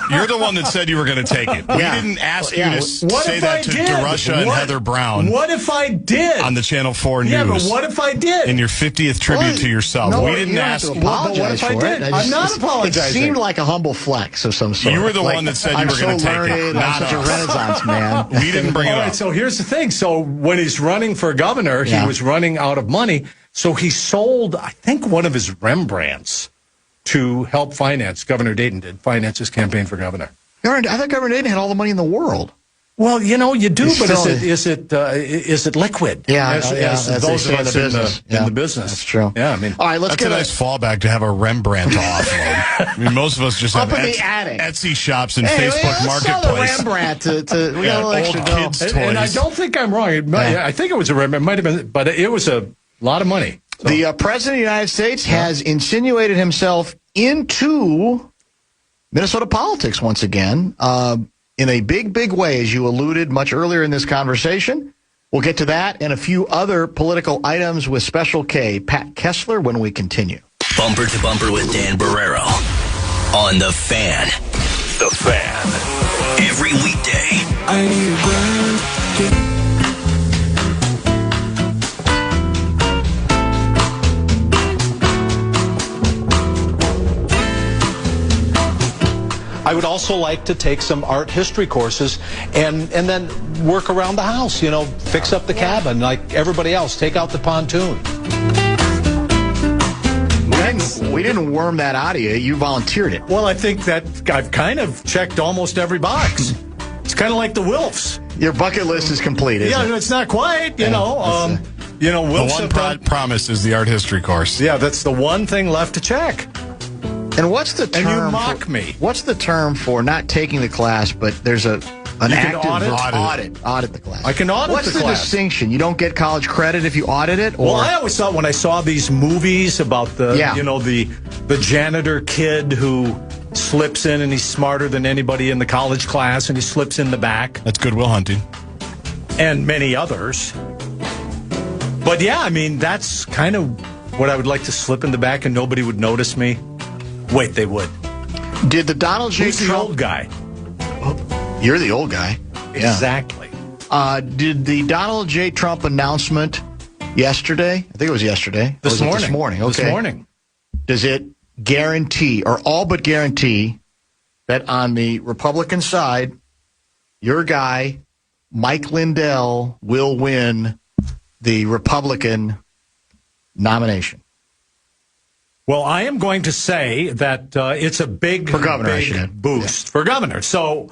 Speaker 3: you're the one that said you were going to take it. We didn't ask you to say that to DeRusha and Heather Brown.
Speaker 13: What if I did?
Speaker 3: On the Channel 4 News.
Speaker 13: Yeah, but what if I did?
Speaker 3: In your 50th tribute to yourself.
Speaker 1: No,
Speaker 3: we didn't ask
Speaker 1: you. Apologize
Speaker 13: what if
Speaker 1: for
Speaker 13: I did?
Speaker 1: it.
Speaker 13: I'm not apologizing.
Speaker 1: It seemed like a humble flex of some sort.
Speaker 3: You were the one that said you were going to take it.
Speaker 1: I'm such a Renaissance man.
Speaker 3: We didn't bring it up.
Speaker 13: All right, so here's the thing. So when he's running for governor, he was running out of money. So he sold, I think, one of his Rembrandts to help finance. Governor Dayton did finance his campaign for governor.
Speaker 1: I thought Governor Dayton had all the money in the world.
Speaker 13: Well, you do, but is it liquid?
Speaker 1: Yeah,
Speaker 13: as those of us in the business.
Speaker 1: That's true.
Speaker 13: Yeah, I mean,
Speaker 1: all right, let's get
Speaker 3: a nice fallback to have a Rembrandt to offload. I mean, most of us just have
Speaker 1: up in the attic.
Speaker 3: Etsy shops and Facebook Marketplace.
Speaker 1: Sell the Rembrandt to we got
Speaker 3: old kids' toys.
Speaker 13: And I don't think I'm wrong. I think it was a Rembrandt. It might have been, but it was a lot of money. So.
Speaker 1: The President of the United States has insinuated himself into Minnesota politics once again. In a big, big way, as you alluded much earlier in this conversation. We'll get to that and a few other political items with Special K, Pat Kessler, when we continue.
Speaker 4: Bumper to Bumper with Dan Barrero on The Fan. The Fan. Every weekday.
Speaker 15: I need a birthday.
Speaker 5: I would also like to take some art history courses and then work around the house, fix up the cabin like everybody else, take out the pontoon.
Speaker 1: We didn't worm that out of you. You volunteered it.
Speaker 13: Well, I think that I've kind of checked almost every box. It's kind of like the Wilfs.
Speaker 1: Your bucket list is complete, isn't it?
Speaker 13: It's not quite, Wilfs.
Speaker 3: The one promise is the art history course.
Speaker 13: Yeah, that's the one thing left to check.
Speaker 1: And what's the term?
Speaker 13: And you mock me.
Speaker 1: What's the term for not taking the class, but there's an active audit the class?
Speaker 13: I can audit the class.
Speaker 1: What's the distinction? You don't get college credit if you audit it? Or?
Speaker 13: Well, I always thought when I saw these movies about the janitor kid who slips in and he's smarter than anybody in the college class and he slips in the back.
Speaker 3: That's Good Will Hunting.
Speaker 13: And many others. But yeah, I mean, that's kind of what I would like to slip in the back and nobody would notice me. Wait, they would.
Speaker 1: Did the Donald J.
Speaker 13: Who's the old guy?
Speaker 1: Oh, you're the old guy.
Speaker 13: Exactly.
Speaker 1: Did the Donald J. Trump announcement yesterday? I think it was yesterday.
Speaker 13: This morning.
Speaker 1: This morning. Okay.
Speaker 13: This morning.
Speaker 1: Does it guarantee, or all but guarantee, that on the Republican side, your guy, Mike Lindell, will win the Republican nomination?
Speaker 13: Well, I am going to say that it's a big boost for governor. So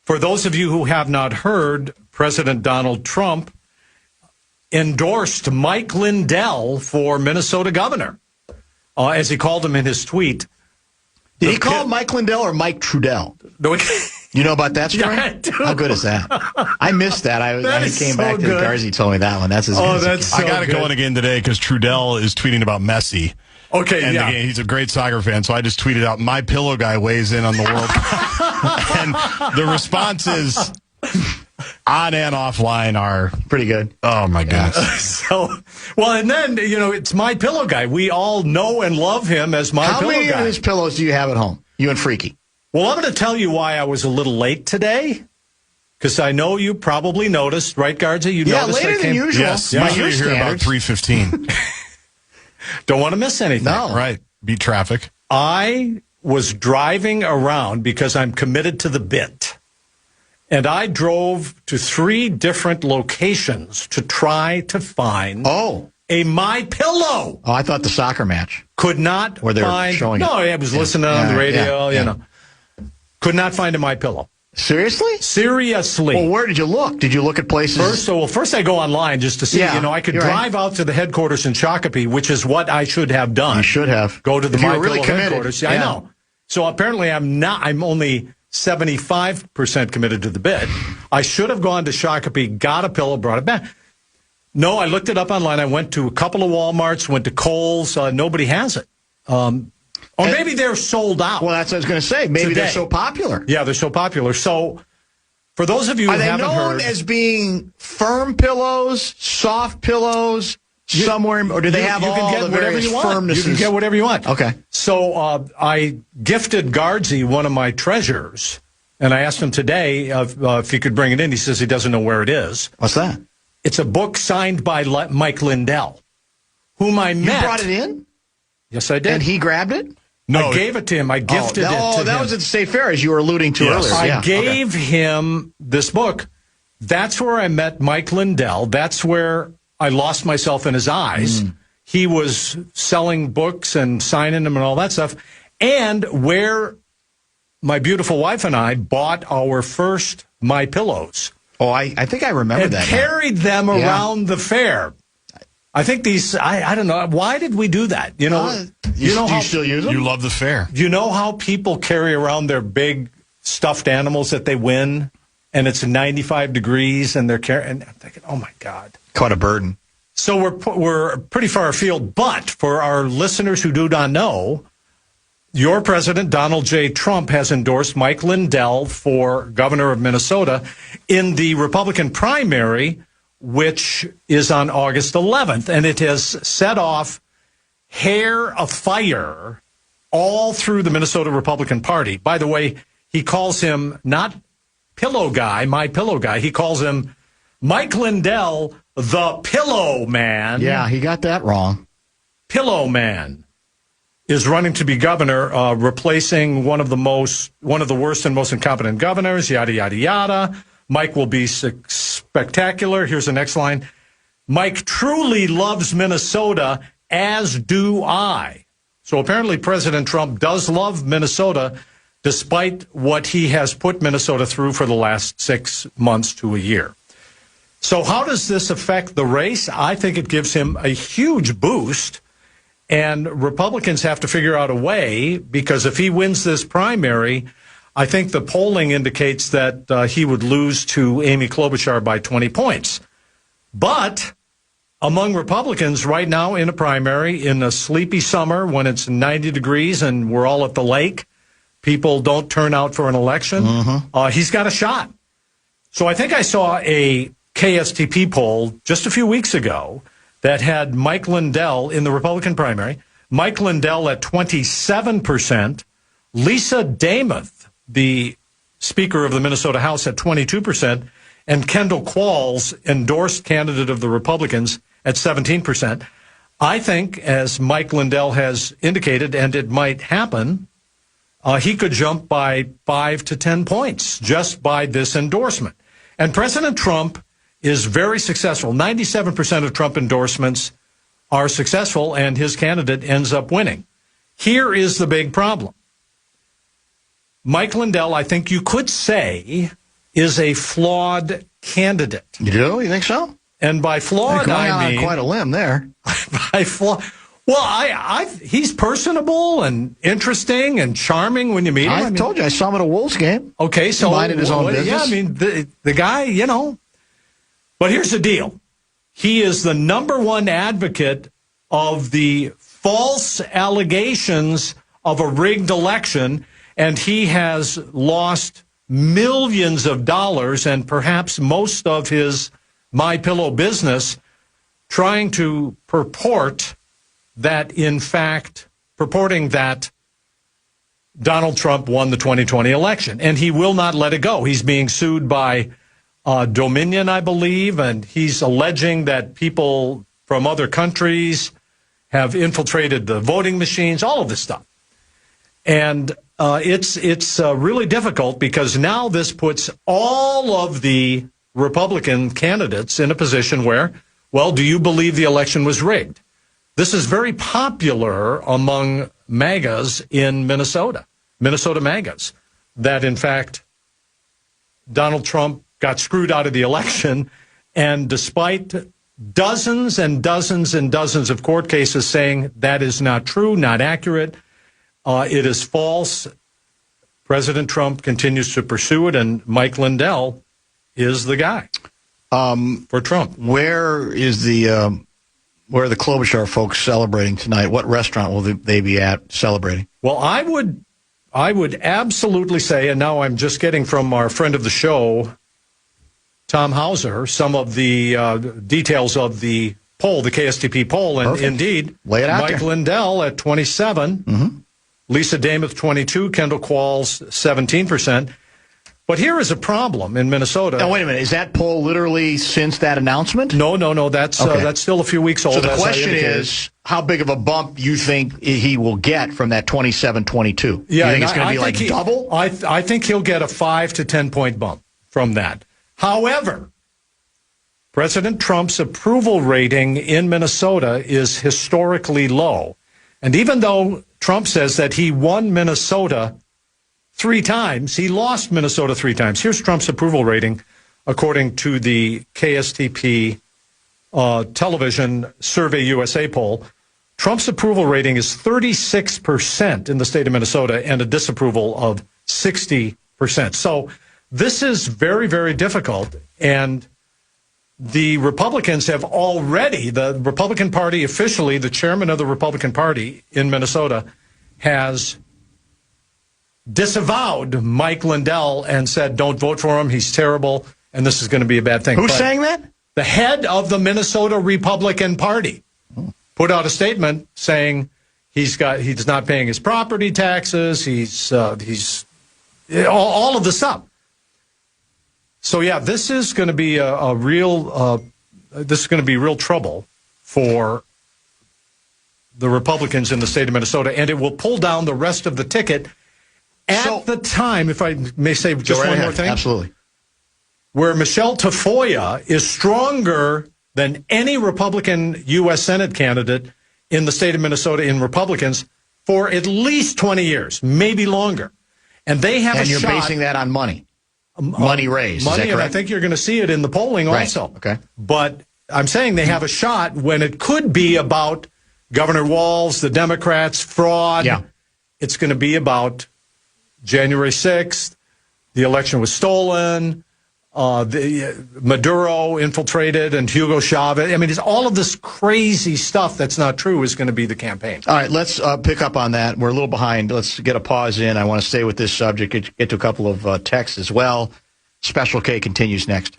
Speaker 13: for those of you who have not heard, President Donald Trump endorsed Mike Lindell for Minnesota governor, as he called him in his tweet.
Speaker 1: Did he call him Mike Lindell or Mike Trudell? You know about that story?
Speaker 13: Yeah, I do.
Speaker 1: How good is that? I missed that. I came back to Garzi told me that one. That's as good as
Speaker 3: I got it going again today because Trudell is tweeting about Messi.
Speaker 13: Okay,
Speaker 3: and again, he's a great soccer fan, so I just tweeted out, "My pillow guy weighs in on the World Cup." And the responses on and offline are
Speaker 1: pretty good.
Speaker 3: Oh, my goodness.
Speaker 13: And then, it's My Pillow Guy. We all know and love him as My Pillow Guy.
Speaker 1: How many of his pillows do you have at home? You and Freaky?
Speaker 13: Well, I'm going to tell you why I was a little late today. Because I know you probably noticed, right, Guardsy? You noticed
Speaker 1: later than usual.
Speaker 3: Yes, usually you're here about 3:15.
Speaker 13: Don't want to miss anything.
Speaker 3: No. Right. Beat traffic.
Speaker 13: I was driving around because I'm committed to the bit. And I drove to 3 different locations to try to find a MyPillow.
Speaker 1: Oh, I thought the soccer match.
Speaker 13: Could not
Speaker 1: Where they were
Speaker 13: find.
Speaker 1: showing
Speaker 13: No,
Speaker 1: it.
Speaker 13: I was listening on the radio, you know. Could not find a MyPillow.
Speaker 1: Seriously?
Speaker 13: Seriously.
Speaker 1: Well, where did you look? Did you look at places?
Speaker 13: First I go online just to see, I could drive out to the headquarters in Shakopee, which is what I should have done.
Speaker 1: You should have.
Speaker 13: Go to the
Speaker 1: MyPillow
Speaker 13: really
Speaker 1: headquarters.
Speaker 13: Yeah, I know. So apparently I'm only 75% committed to the bid. I should have gone to Shakopee, got a pillow, brought it back. No, I looked it up online. I went to a couple of Walmarts, went to Kohl's. Nobody has it. Or maybe they're sold out.
Speaker 1: Well, that's what I was going to say. Maybe they're so popular.
Speaker 13: Yeah, they're so popular. So, for those of you who haven't heard...
Speaker 1: Are they known as being firm pillows, soft pillows, somewhere... Or do they have all the various firmnesses?
Speaker 13: You can get whatever you want.
Speaker 1: Okay.
Speaker 13: So, I gifted Guardsy one of my treasures, and I asked him today if he could bring it in. He says he doesn't know where it is.
Speaker 1: What's that?
Speaker 13: It's a book signed by Mike Lindell, whom I met...
Speaker 1: You brought it in?
Speaker 13: Yes, I did.
Speaker 1: And he grabbed it?
Speaker 13: No, I gave it to him. I gifted it to him.
Speaker 1: That was at the State Fair, as you were alluding to earlier.
Speaker 13: I gave him this book. That's where I met Mike Lindell. That's where I lost myself in his eyes. He was selling books and signing them and all that stuff. And where my beautiful wife and I bought our first MyPillows.
Speaker 1: Oh, I think I remember that.
Speaker 13: And carried them around the fair. I think I don't know. Why did we do that? You know
Speaker 1: you still use them?
Speaker 3: You love the fair.
Speaker 13: You know how people carry around their big stuffed animals that they win, and it's 95 degrees, and they're carrying. And I'm thinking, oh my God,
Speaker 1: quite a burden.
Speaker 13: So we're pretty far afield. But for our listeners who do not know, your president Donald J. Trump has endorsed Mike Lindell for governor of Minnesota in the Republican primary, which is on August 11th, and it has set off hair afire all through the Minnesota Republican Party. By the way, he calls him not Pillow Guy, MyPillow Guy. He calls him Mike Lindell, the Pillow Man.
Speaker 1: Yeah, he got that wrong.
Speaker 13: Pillow Man is running to be governor, replacing one of the worst and most incompetent governors, yada, yada, yada. Mike will be spectacular. Here's the next line. Mike truly loves Minnesota, as do I. So apparently President Trump does love Minnesota, despite what he has put Minnesota through for the last 6 months to a year. So how does this affect the race? I think it gives him a huge boost, and Republicans have to figure out a way, because if he wins this primary, I think the polling indicates that he would lose to Amy Klobuchar by 20 points. But among Republicans right now in a primary, in a sleepy summer when it's 90 degrees and we're all at the lake, people don't turn out for an election, he's got a shot. So I think I saw a KSTP poll just a few weeks ago that had Mike Lindell in the Republican primary, Mike Lindell at 27%, Lisa Dameth, the Speaker of the Minnesota House, at 22%, and Kendall Qualls, endorsed candidate of the Republicans, at 17%. I think, as Mike Lindell has indicated, and it might happen, he could jump by 5 to 10 points just by this endorsement. And President Trump is very successful. 97% of Trump endorsements are successful, and his candidate ends up winning. Here is the big problem. Mike Lindell, I think you could say, is a flawed candidate.
Speaker 1: You do? You think so?
Speaker 13: And by flawed, I mean...
Speaker 1: on quite a limb there.
Speaker 13: By flawed... Well, he's personable and interesting and charming when you meet him.
Speaker 1: I told you, I saw him at a Wolves game.
Speaker 13: Okay, so...
Speaker 1: He minded his own business.
Speaker 13: Yeah, I mean, the guy, you know... But here's the deal. He is the number one advocate of the false allegations of a rigged election, and he has lost millions of dollars and perhaps most of his MyPillow business trying to purporting that Donald Trump won the 2020 election, and he will not let it go. He's being sued by Dominion, I believe, and he's alleging that people from other countries have infiltrated the voting machines, all of this stuff. And it's really difficult because now this puts all of the Republican candidates in a position where, well, do you believe the election was rigged? This is very popular among MAGAs in Minnesota MAGAs, that in fact Donald Trump got screwed out of the election, and despite dozens and dozens and dozens of court cases saying that is not true, not accurate, it is false, President Trump continues to pursue it, and Mike Lindell is the guy for Trump.
Speaker 1: Where are the Klobuchar folks celebrating tonight? What restaurant will they be at celebrating?
Speaker 13: Well, I would absolutely say, and now I'm just getting from our friend of the show, Tom Hauser, some of the details of the poll, the KSTP poll, and
Speaker 1: Perfect.
Speaker 13: indeed,
Speaker 1: Lay it out
Speaker 13: Mike
Speaker 1: there.
Speaker 13: Lindell at 27, Lisa Damuth 22, Kendall Qualls 17%. But here is a problem in Minnesota.
Speaker 1: Now, wait a minute. Is that poll literally since that announcement?
Speaker 13: No. That's still a few weeks old.
Speaker 1: So the question is, how big of a bump you think he will get from that 27-22?
Speaker 13: Yeah,
Speaker 1: you think it's going to be like double?
Speaker 13: I think he'll get a 5 to 10 point bump from that. However, President Trump's approval rating in Minnesota is historically low. And even though Trump says that he won Minnesota 3 times, he lost Minnesota 3 times. Here's Trump's approval rating, according to the KSTP television Survey USA poll. Trump's approval rating is 36% in the state of Minnesota and a disapproval of 60%. So this is very, very difficult. And the Republicans have already, the Republican Party officially, the chairman of the Republican Party in Minnesota has disavowed Mike Lindell and said, don't vote for him, he's terrible, and this is going to be a bad thing.
Speaker 1: Who's saying that?
Speaker 13: The head of the Minnesota Republican Party put out a statement saying he's not paying his property taxes, he's all of the stuff. So yeah, this is going to be real trouble for the Republicans in the state of Minnesota, and it will pull down the rest of the ticket at the time, if I may say just one more thing.
Speaker 1: Absolutely.
Speaker 13: Where Michelle Tafoya is stronger than any Republican U.S. Senate candidate in the state of Minnesota in Republicans for at least 20 years, maybe longer. And they have
Speaker 1: and
Speaker 13: a
Speaker 1: you're
Speaker 13: shot.
Speaker 1: basing that on money. Money raised.
Speaker 13: Money,
Speaker 1: is that
Speaker 13: and
Speaker 1: correct?
Speaker 13: I think you're going to see it in the polling also.
Speaker 1: Okay.
Speaker 13: But I'm saying they have a shot when it could be about Governor Walz, the Democrats, fraud.
Speaker 1: Yeah.
Speaker 13: It's going to be about January 6th, the election was stolen, Maduro infiltrated, and Hugo Chavez. I mean, it's all of this crazy stuff that's not true is going to be the campaign.
Speaker 1: All right, let's pick up on that. We're a little behind. Let's get a pause in. I want to stay with this subject, get to a couple of texts as well. Special K continues next.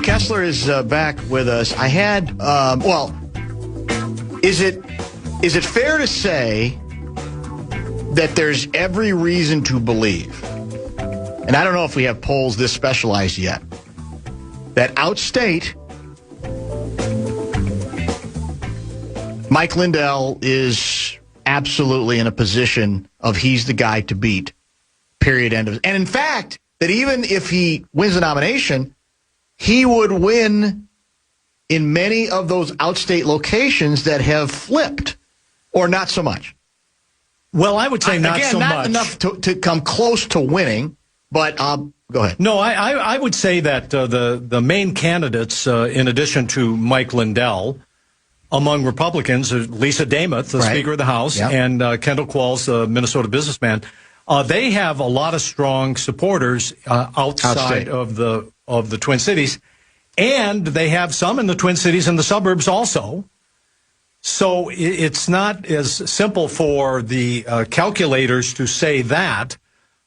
Speaker 1: Kessler is back with us. I had, is it fair to say that there's every reason to believe, and I don't know if we have polls this specialized yet, that outstate, Mike Lindell is absolutely in a position of he's the guy to beat, period, end of. And in fact, that even if he wins the nomination, he would win in many of those outstate locations that have flipped, or not so much.
Speaker 13: Well, I would say not so much.
Speaker 1: Not enough to come close to winning, but go ahead.
Speaker 13: No, I would say that the main candidates, in addition to Mike Lindell, among Republicans, Lisa Dameth, the Speaker of the House, and Kendall Qualls, the Minnesota businessman. They have a lot of strong supporters outside of the Twin Cities, and they have some in the Twin Cities and the suburbs also. So it's not as simple for the calculators to say that.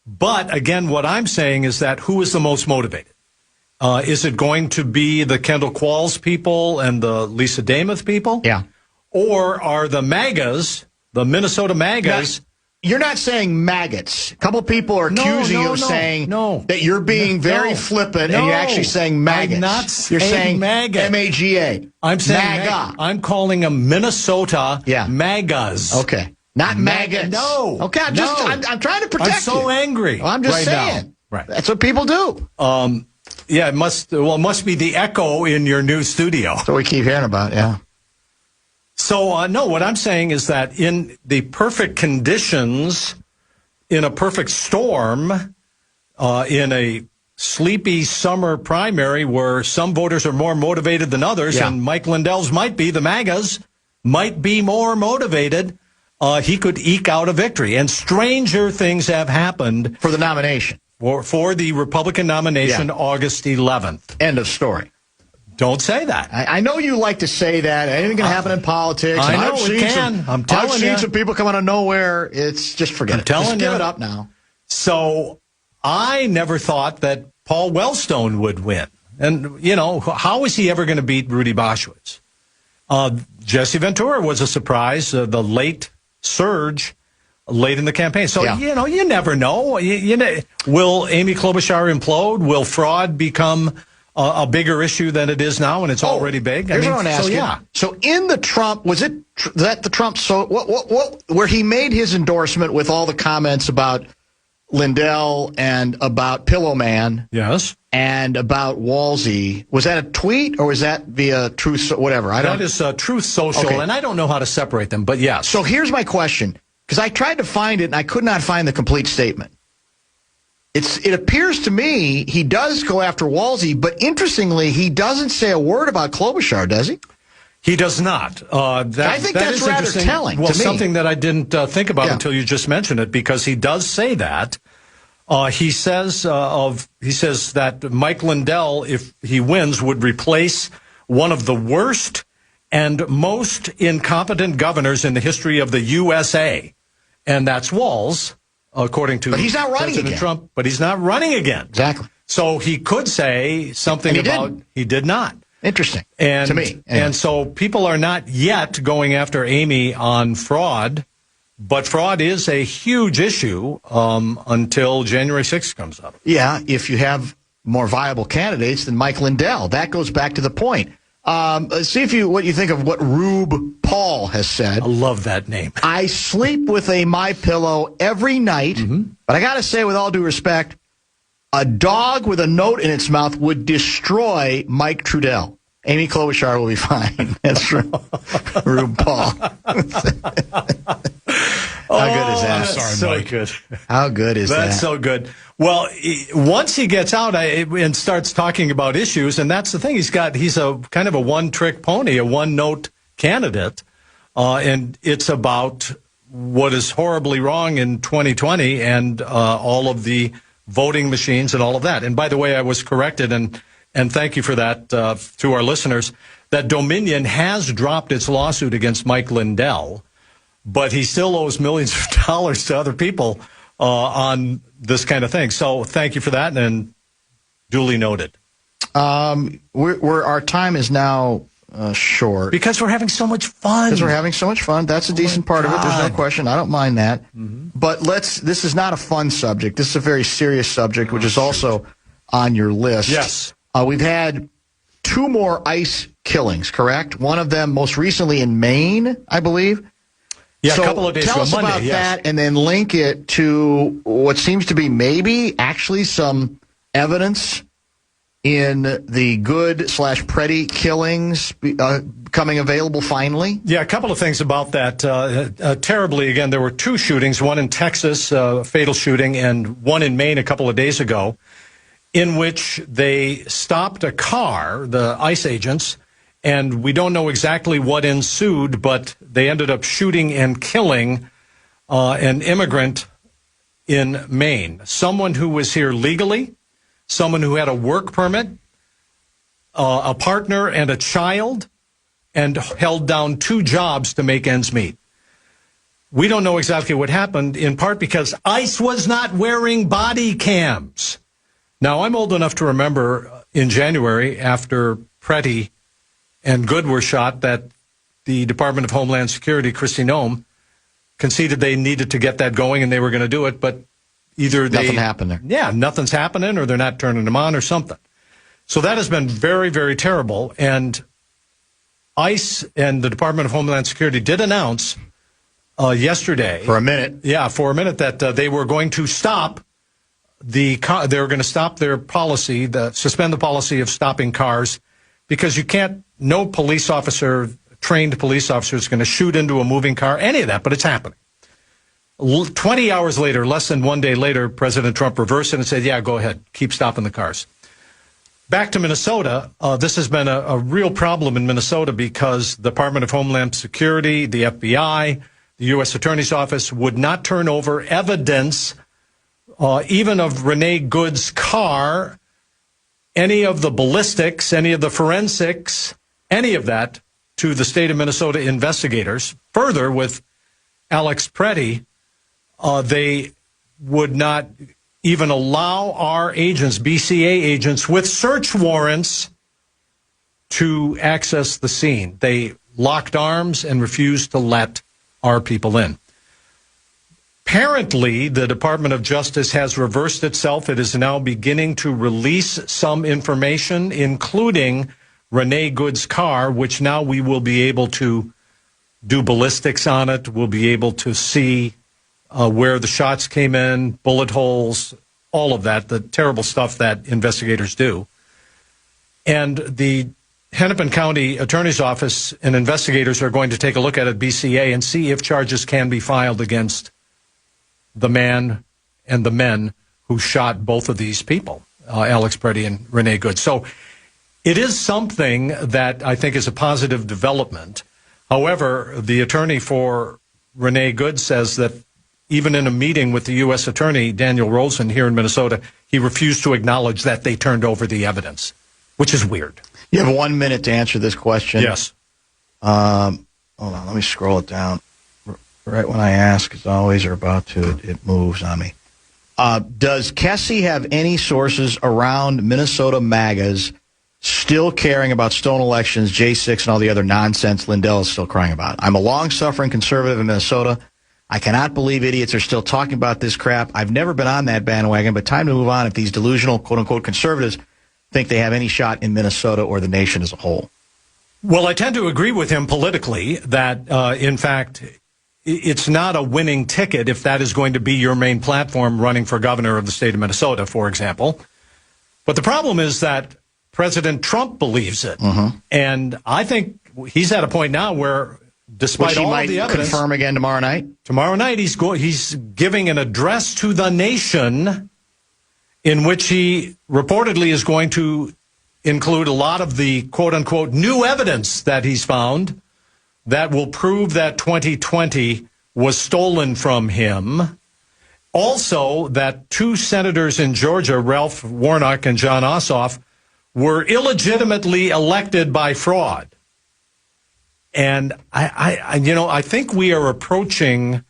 Speaker 13: But again, what I'm saying is that who is the most motivated? Is it going to be the Kendall Qualls people and the Lisa Dameth people?
Speaker 1: Yeah.
Speaker 13: Or are the MAGAs, the Minnesota MAGAs?
Speaker 1: You're not saying maggots. A couple people are accusing you of saying that you're being very flippant and you're actually saying maggots.
Speaker 13: I'm not
Speaker 1: you're saying
Speaker 13: MAGA.
Speaker 1: M-A-G-A.
Speaker 13: I'm saying
Speaker 1: MAGA.
Speaker 13: I'm calling them Minnesota MAGAs.
Speaker 1: Okay. Not maggots.
Speaker 13: No.
Speaker 1: Okay, I'm trying to protect you.
Speaker 13: I'm so angry.
Speaker 1: I'm just saying.
Speaker 13: Now. Right.
Speaker 1: That's what people do.
Speaker 13: Yeah, it must be the echo in your new studio.
Speaker 1: That's what we keep hearing about, yeah.
Speaker 13: So, no, what I'm saying is that in the perfect conditions, in a perfect storm, in a sleepy summer primary where some voters are more motivated than others, and Mike Lindell's might be, the MAGAs might be more motivated, he could eke out a victory. And stranger things have happened.
Speaker 1: For the nomination.
Speaker 13: For the Republican nomination, August 11th.
Speaker 1: End of story.
Speaker 13: Don't say that.
Speaker 1: I know you like to say that. Anything can happen in politics.
Speaker 13: I know it can. I'm telling you.
Speaker 1: I've seen some people come out of nowhere. It's just forget it. Just give it up now.
Speaker 13: So I never thought that Paul Wellstone would win. And, you know, how is he ever going to beat Rudy Boschwitz? Jesse Ventura was a surprise, the late surge late in the campaign. So, you know, you never know. Will Amy Klobuchar implode? Will fraud become a bigger issue than it is now, and it's already big?
Speaker 1: Here's what I'm asking. So in the Trump, was it that the Trump, so what, where he made his endorsement with all the comments about Lindell and about Pillow Man?
Speaker 13: Yes.
Speaker 1: And about Walsey, was that a tweet or was that via Truth, whatever?
Speaker 13: That is Truth Social, and I don't know how to separate them, but yes.
Speaker 1: So here's my question, because I tried to find it and I could not find the complete statement. It appears to me he does go after Walsey, but interestingly, he doesn't say a word about Klobuchar, does he?
Speaker 13: He does not.
Speaker 1: I think that's rather telling.
Speaker 13: Well,
Speaker 1: to me.
Speaker 13: Something that I didn't think about until you just mentioned it, because he does say that. He says that Mike Lindell, if he wins, would replace one of the worst and most incompetent governors in the history of the USA, and that's Walz. According to
Speaker 1: he's not running
Speaker 13: President
Speaker 1: again.
Speaker 13: Trump, but he's not running again.
Speaker 1: Exactly.
Speaker 13: So he could say something he did not.
Speaker 1: Interesting.
Speaker 13: And,
Speaker 1: to me. Anyway.
Speaker 13: And so people are not yet going after Amy on fraud, but fraud is a huge issue until January 6th comes up.
Speaker 1: Yeah, if you have more viable candidates than Mike Lindell. That goes back to the point. Let's see what you think of what Rube Paul has said.
Speaker 13: I love that name.
Speaker 1: I sleep with a MyPillow every night, but I got to say, with all due respect, a dog with a note in its mouth would destroy Mike Trudell. Amy Klobuchar will be fine. That's Rube Paul. How good is that?
Speaker 13: That's so good.
Speaker 1: How good is that?
Speaker 13: That's so good. Well, once he gets out and starts talking about issues, and that's the thing, he's a kind of a one-trick pony, a one-note candidate, and it's about what is horribly wrong in 2020 and all of the voting machines and all of that. And by the way, I was corrected, and thank you for that to our listeners, that Dominion has dropped its lawsuit against Mike Lindell, but he still owes millions of dollars to other people on this kind of thing. So thank you for that, and duly noted.
Speaker 1: Our time is now short.
Speaker 13: Because we're having so much fun.
Speaker 1: That's a decent part of it. There's no question. I don't mind that. But this is not a fun subject. This is a very serious subject, which is also on your list.
Speaker 13: Yes.
Speaker 1: We've had 2 more ICE killings, correct? One of them most recently in Maine, I believe.
Speaker 13: Yeah,
Speaker 1: so
Speaker 13: a couple of days ago,
Speaker 1: tell us
Speaker 13: Monday,
Speaker 1: about that, and then link it to what seems to be maybe actually some evidence in the Good/Pretty killings becoming available finally.
Speaker 13: Yeah, a couple of things about that. Terribly, again, there were 2 shootings, one in Texas, fatal shooting, and one in Maine a couple of days ago, in which they stopped a car, the ICE agents, And we don't know exactly what ensued, but they ended up shooting and killing an immigrant in Maine. Someone who was here legally, someone who had a work permit, a partner and a child, and held down 2 jobs to make ends meet. We don't know exactly what happened, in part because ICE was not wearing body cams. Now, I'm old enough to remember in January, after Pretty and Good were shot, that the Department of Homeland Security, Kristi Noem, conceded they needed to get that going and they were going to do it, but either
Speaker 1: nothing happened there.
Speaker 13: Yeah, nothing's happening, or they're not turning them on or something. So that has been very, very terrible. And ICE and the Department of Homeland Security did announce yesterday,
Speaker 1: for a minute,
Speaker 13: that they were going to stop they were going to stop their policy, suspend the policy of stopping cars, because no police officer, trained police officer, is going to shoot into a moving car, any of that, but it's happening. 20 hours later, less than 1 day later, President Trump reversed it and said, yeah, go ahead, keep stopping the cars. Back to Minnesota, this has been a real problem in Minnesota because the Department of Homeland Security, the FBI, the U.S. Attorney's Office would not turn over evidence even of Renee Good's car, any of the ballistics, any of the forensics, any of that to the state of Minnesota investigators. Further, with Alex Pretty, they would not even allow our agents, BCA agents, with search warrants to access the scene. They locked arms and refused to let our people in. Apparently, the Department of Justice has reversed itself. It is now beginning to release some information, including Renee Good's car, which now we will be able to do ballistics on it. We'll be able to see where the shots came in, bullet holes, all of that, the terrible stuff that investigators do. And the Hennepin County Attorney's Office and investigators are going to take a look at it, BCA, and see if charges can be filed against the man and the men who shot both of these people, Alex Pretty and Renee Good. So it is something that I think is a positive development. However, the attorney for Renee Good says that even in a meeting with the U.S. Attorney, Daniel Rosen, here in Minnesota, he refused to acknowledge that they turned over the evidence, which is weird.
Speaker 1: You have 1 minute to answer this question.
Speaker 13: Yes.
Speaker 1: Hold on, let me scroll it down. Right when I ask, as always, or about to, it moves on me. Does Kessie have any sources around Minnesota MAGAs still caring about stolen elections, J6, and all the other nonsense Lindell is still crying about? I'm a long-suffering conservative in Minnesota. I cannot believe idiots are still talking about this crap. I've never been on that bandwagon, but time to move on if these delusional, quote-unquote, conservatives think they have any shot in Minnesota or the nation as a whole.
Speaker 13: Well, I tend to agree with him politically that, in fact, it's not a winning ticket if that is going to be your main platform running for governor of the state of Minnesota, for example. But the problem is that President Trump believes it.
Speaker 1: Mm-hmm.
Speaker 13: And I think he's at a point now where, despite all of the evidence,
Speaker 1: confirm again tomorrow night?
Speaker 13: Tomorrow night he's giving an address to the nation in which he reportedly is going to include a lot of the quote-unquote new evidence that he's found that will prove that 2020 was stolen from him. Also, that 2 senators in Georgia, Ralph Warnock and John Ossoff, were illegitimately elected by fraud. And I think we are approaching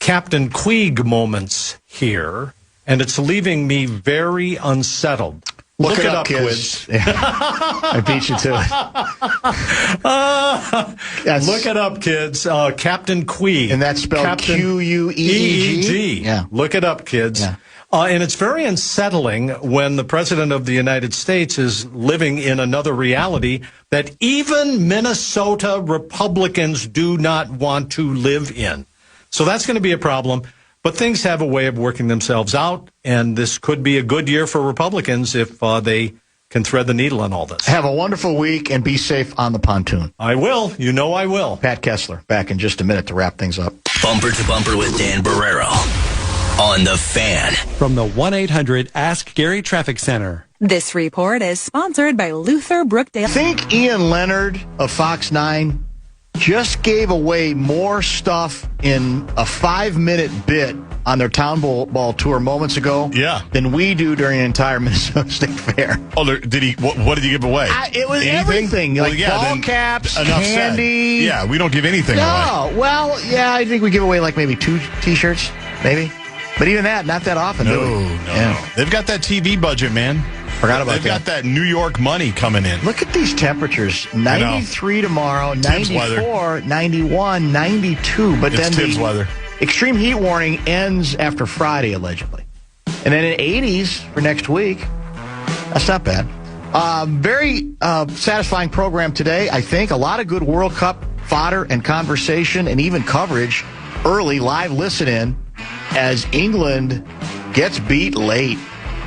Speaker 13: Captain Queeg moments here, and it's leaving me very unsettled.
Speaker 1: Look it up, kids. I beat you to it.
Speaker 13: Look it up, kids. Captain Queeg.
Speaker 1: And that's spelled Q-U-E-E-G?
Speaker 13: Yeah. Look it up, kids.
Speaker 1: Yeah.
Speaker 13: And it's very unsettling when the President of the United States is living in another reality that even Minnesota Republicans do not want to live in. So that's going to be a problem. But things have a way of working themselves out, and this could be a good year for Republicans if they can thread the needle on all this.
Speaker 1: Have a wonderful week and be safe on the pontoon.
Speaker 13: I will. You know I will.
Speaker 1: Pat Kessler, back in just a minute to wrap things up.
Speaker 4: Bumper to Bumper with Dan Barrero on The Fan.
Speaker 16: From the 1-800-ASK-GARY Traffic Center. This report is sponsored by Luther Brookdale.
Speaker 1: I think Ian Leonard of Fox 9 just gave away more stuff in a 5-minute bit on their Town Ball tour moments ago than we do during an entire Minnesota State Fair.
Speaker 3: Oh, did he? What did he give away?
Speaker 1: It was everything. Like ball caps, candy.
Speaker 3: Said. Yeah, we don't give anything away.
Speaker 1: Well, yeah, I think we give away like maybe 2 T-shirts, maybe. But even that, not that often, do we?
Speaker 3: No. They've got that TV budget, man.
Speaker 1: Forgot about
Speaker 3: They've got that New York money coming in.
Speaker 1: Look at these temperatures. 93 tomorrow, 94, 91, 92. But then
Speaker 3: Tibbs weather.
Speaker 1: Extreme heat warning ends after Friday, allegedly. And then in 80s for next week. That's not bad. Very satisfying program today, I think. A lot of good World Cup fodder and conversation and even coverage early, live listen-in as England gets beat late.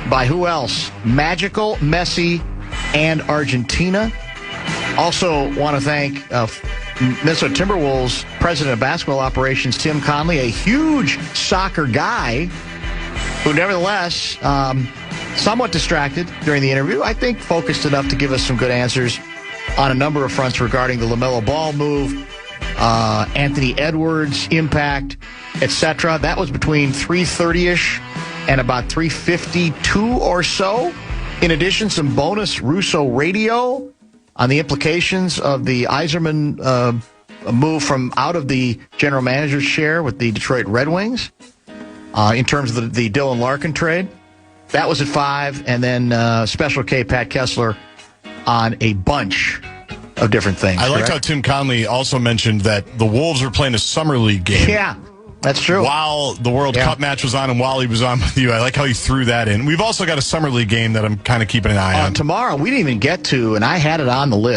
Speaker 1: By who else? Magical, Messi, and Argentina. Also want to thank Minnesota Timberwolves president of basketball operations, Tim Conley, a huge soccer guy who nevertheless, somewhat distracted during the interview, I think focused enough to give us some good answers on a number of fronts regarding the LaMelo Ball move, Anthony Edwards' impact, etc. That was between 3:30-ish and about 3:52 or so. In addition, some bonus Russo radio on the implications of the Yzerman move from out of the general manager's chair with the Detroit Red Wings in terms of the Dylan Larkin trade. That was at 5, and then Special K, Pat Kessler, on a bunch of different things.
Speaker 3: I liked how Tim Conley also mentioned that the Wolves were playing a summer league game.
Speaker 1: Yeah. That's true.
Speaker 3: While the World Cup match was on and while he was on with you, I like how he threw that in. We've also got a Summer League game that I'm kind of keeping an eye on.
Speaker 1: Tomorrow, we didn't even get to, and I had it on the list.